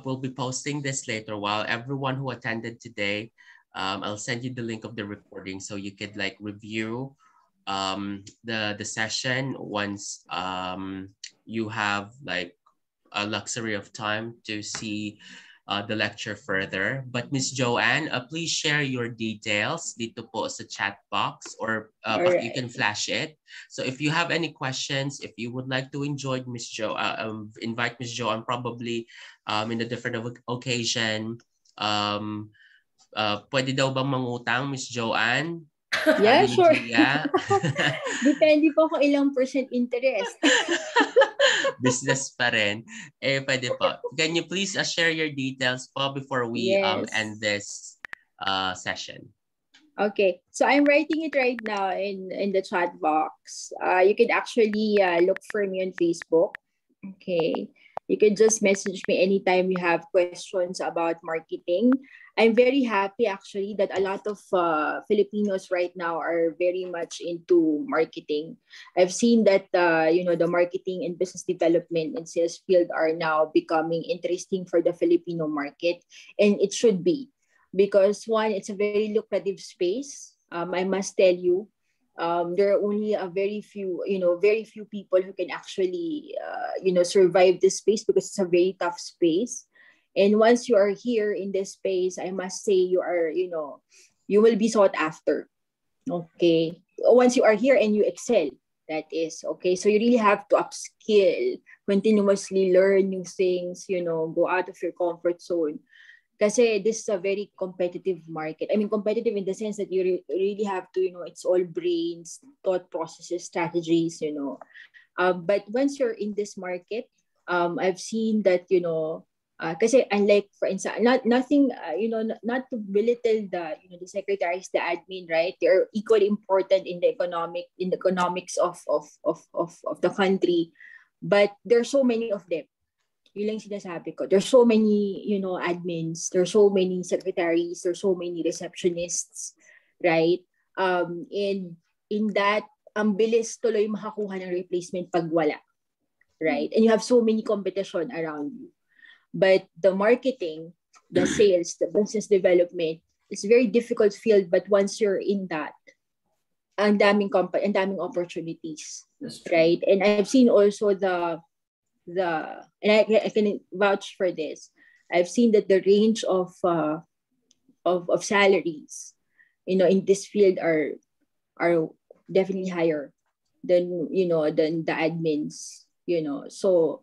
We'll be posting this later. While everyone who attended today, I'll send you the link of the recording so you could review the session once you have a luxury of time to see the lecture further. But Miss Joanne, please share your details dito po sa chat box, or you can flash it. So if you have any questions, if you would like to invite Miss Joanne probably in a different occasion, pwede daw bang mangutang, Miss Joanne? Yeah, sure. Depende po kung ilang % interest. Business pa rin. Pwede po. Can you please share your details po before we end this session? Okay. So I'm writing it right now in the chat box. You can actually look for me on Facebook. Okay. You can just message me anytime you have questions about marketing. I'm very happy actually that a lot of Filipinos right now are very much into marketing. I've seen that the marketing and business development and sales field are now becoming interesting for the Filipino market, and it should be, because one, it's a very lucrative space. I must tell you, there are only a very few people who can actually survive this space, because it's a very tough space. And once you are here in this space, I must say you will be sought after. Okay. Once you are here and you excel, that is, okay. So you really have to upskill, continuously learn new things, go out of your comfort zone. Kasi this is a very competitive market. I mean, competitive in the sense that you really have to, it's all brains, thought processes, strategies, But once you're in this market, I've seen that, kasi unlike, for instance, not to belittle the secretaries, the admin, right? They're equally important in the economics of the country, but there's so many of them. Yun lang sinasabi ko. There's so many, admins, there's so many secretaries, there's so many receptionists, right? And in that, ang bilis tuloy makakuha ng replacement pag wala, right? And you have so many competition around you. But the marketing, the sales, the business development, it's a very difficult field. But once you're in that, ang daming opportunities, right? And I've seen also and I can vouch for this. I've seen that the range of salaries, in this field are definitely higher than the admins, So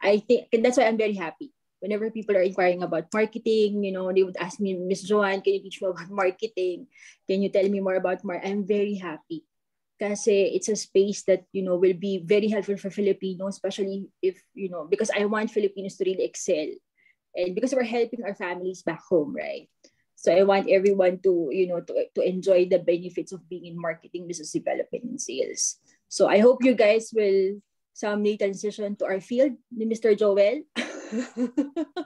I think that's why I'm very happy. Whenever people are inquiring about marketing, they would ask me, Miss Joanne, can you teach me about marketing? Can you tell me more about marketing? I'm very happy. Kasi it's a space that, will be very helpful for Filipinos, especially if, because I want Filipinos to really excel. And because we're helping our families back home, right? So I want everyone to, to enjoy the benefits of being in marketing, business development, and sales. So I hope you guys will someday transition to our field, Mr. Joel.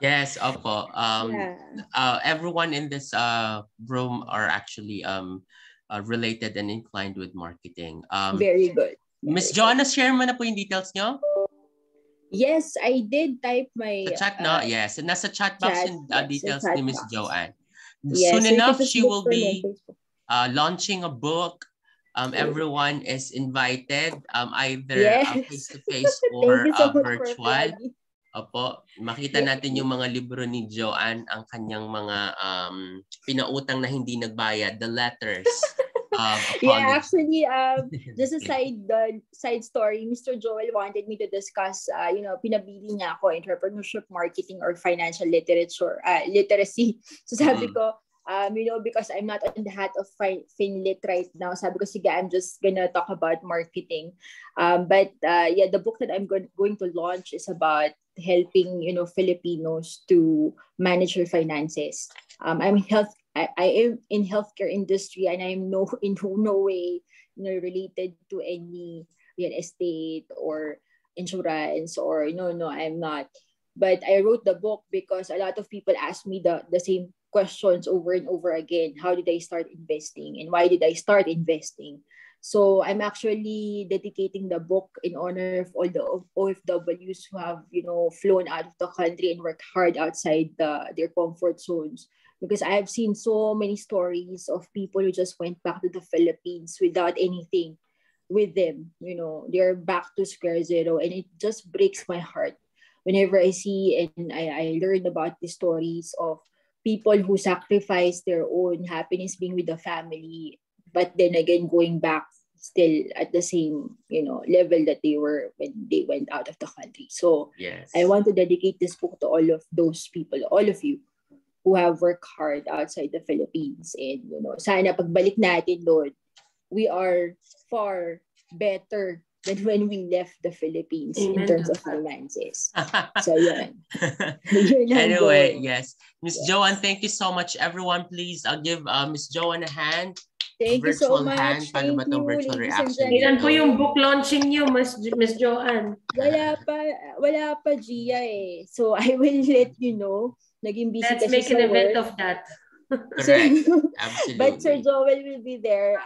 Yes, opo. Yeah. Everyone in this room are actually related and inclined with marketing. Very good. Miss Joanna, share mo na po yung details nyo? Yes, I did type my... Sa chat, no? Yes. And nasa chat box yung details ni Miss Joanne. Yes, Soon so enough, she will be launching a book. Everyone is invited, either face-to-face or virtual. Opo, makita natin yung mga libro ni Joanne, ang kanyang mga pinautang na hindi nagbayad, the letters. Yeah, actually, just a side story, Mr. Joel wanted me to discuss, pinabili niya ako entrepreneurship, marketing, or financial literacy. So sabi ko, because I'm not on the hat of FinLit right now, sabi ko, sige, I'm just gonna talk about marketing. But the book that I'm going to launch is about helping, Filipinos to manage their finances. I am in healthcare industry, and I'm in no way related to any real estate or insurance, or no, I'm not. But I wrote the book because a lot of people ask me the same questions over and over again. How did I start investing, and why did I start investing? So I'm actually dedicating the book in honor of all the OFWs who have flown out of the country and worked hard outside their comfort zones. Because I have seen so many stories of people who just went back to the Philippines without anything with them. They're back to square zero, and it just breaks my heart whenever I see and I learn about the stories of people who sacrifice their own happiness being with the family, but then again going back still at the same level that they were when they went out of the country. So yes. I want to dedicate this book to all of those people, all of you who have worked hard outside the Philippines. And, sana pagbalik natin doon, we are far better than when we left the Philippines in terms of finances. So, yun. Anyway, yes. Miss Joanne, thank you so much. Everyone, please, I'll give Miss Joanne a hand. Thank you so much. Hand. Paano ba itong virtual reaction? Ilan po yung book launching niyo, Miss Joanne? Wala pa, Gia eh. So, I will let you know. Naging busy Let's make an event of that. Correct. Absolutely. But Sir Joel will be there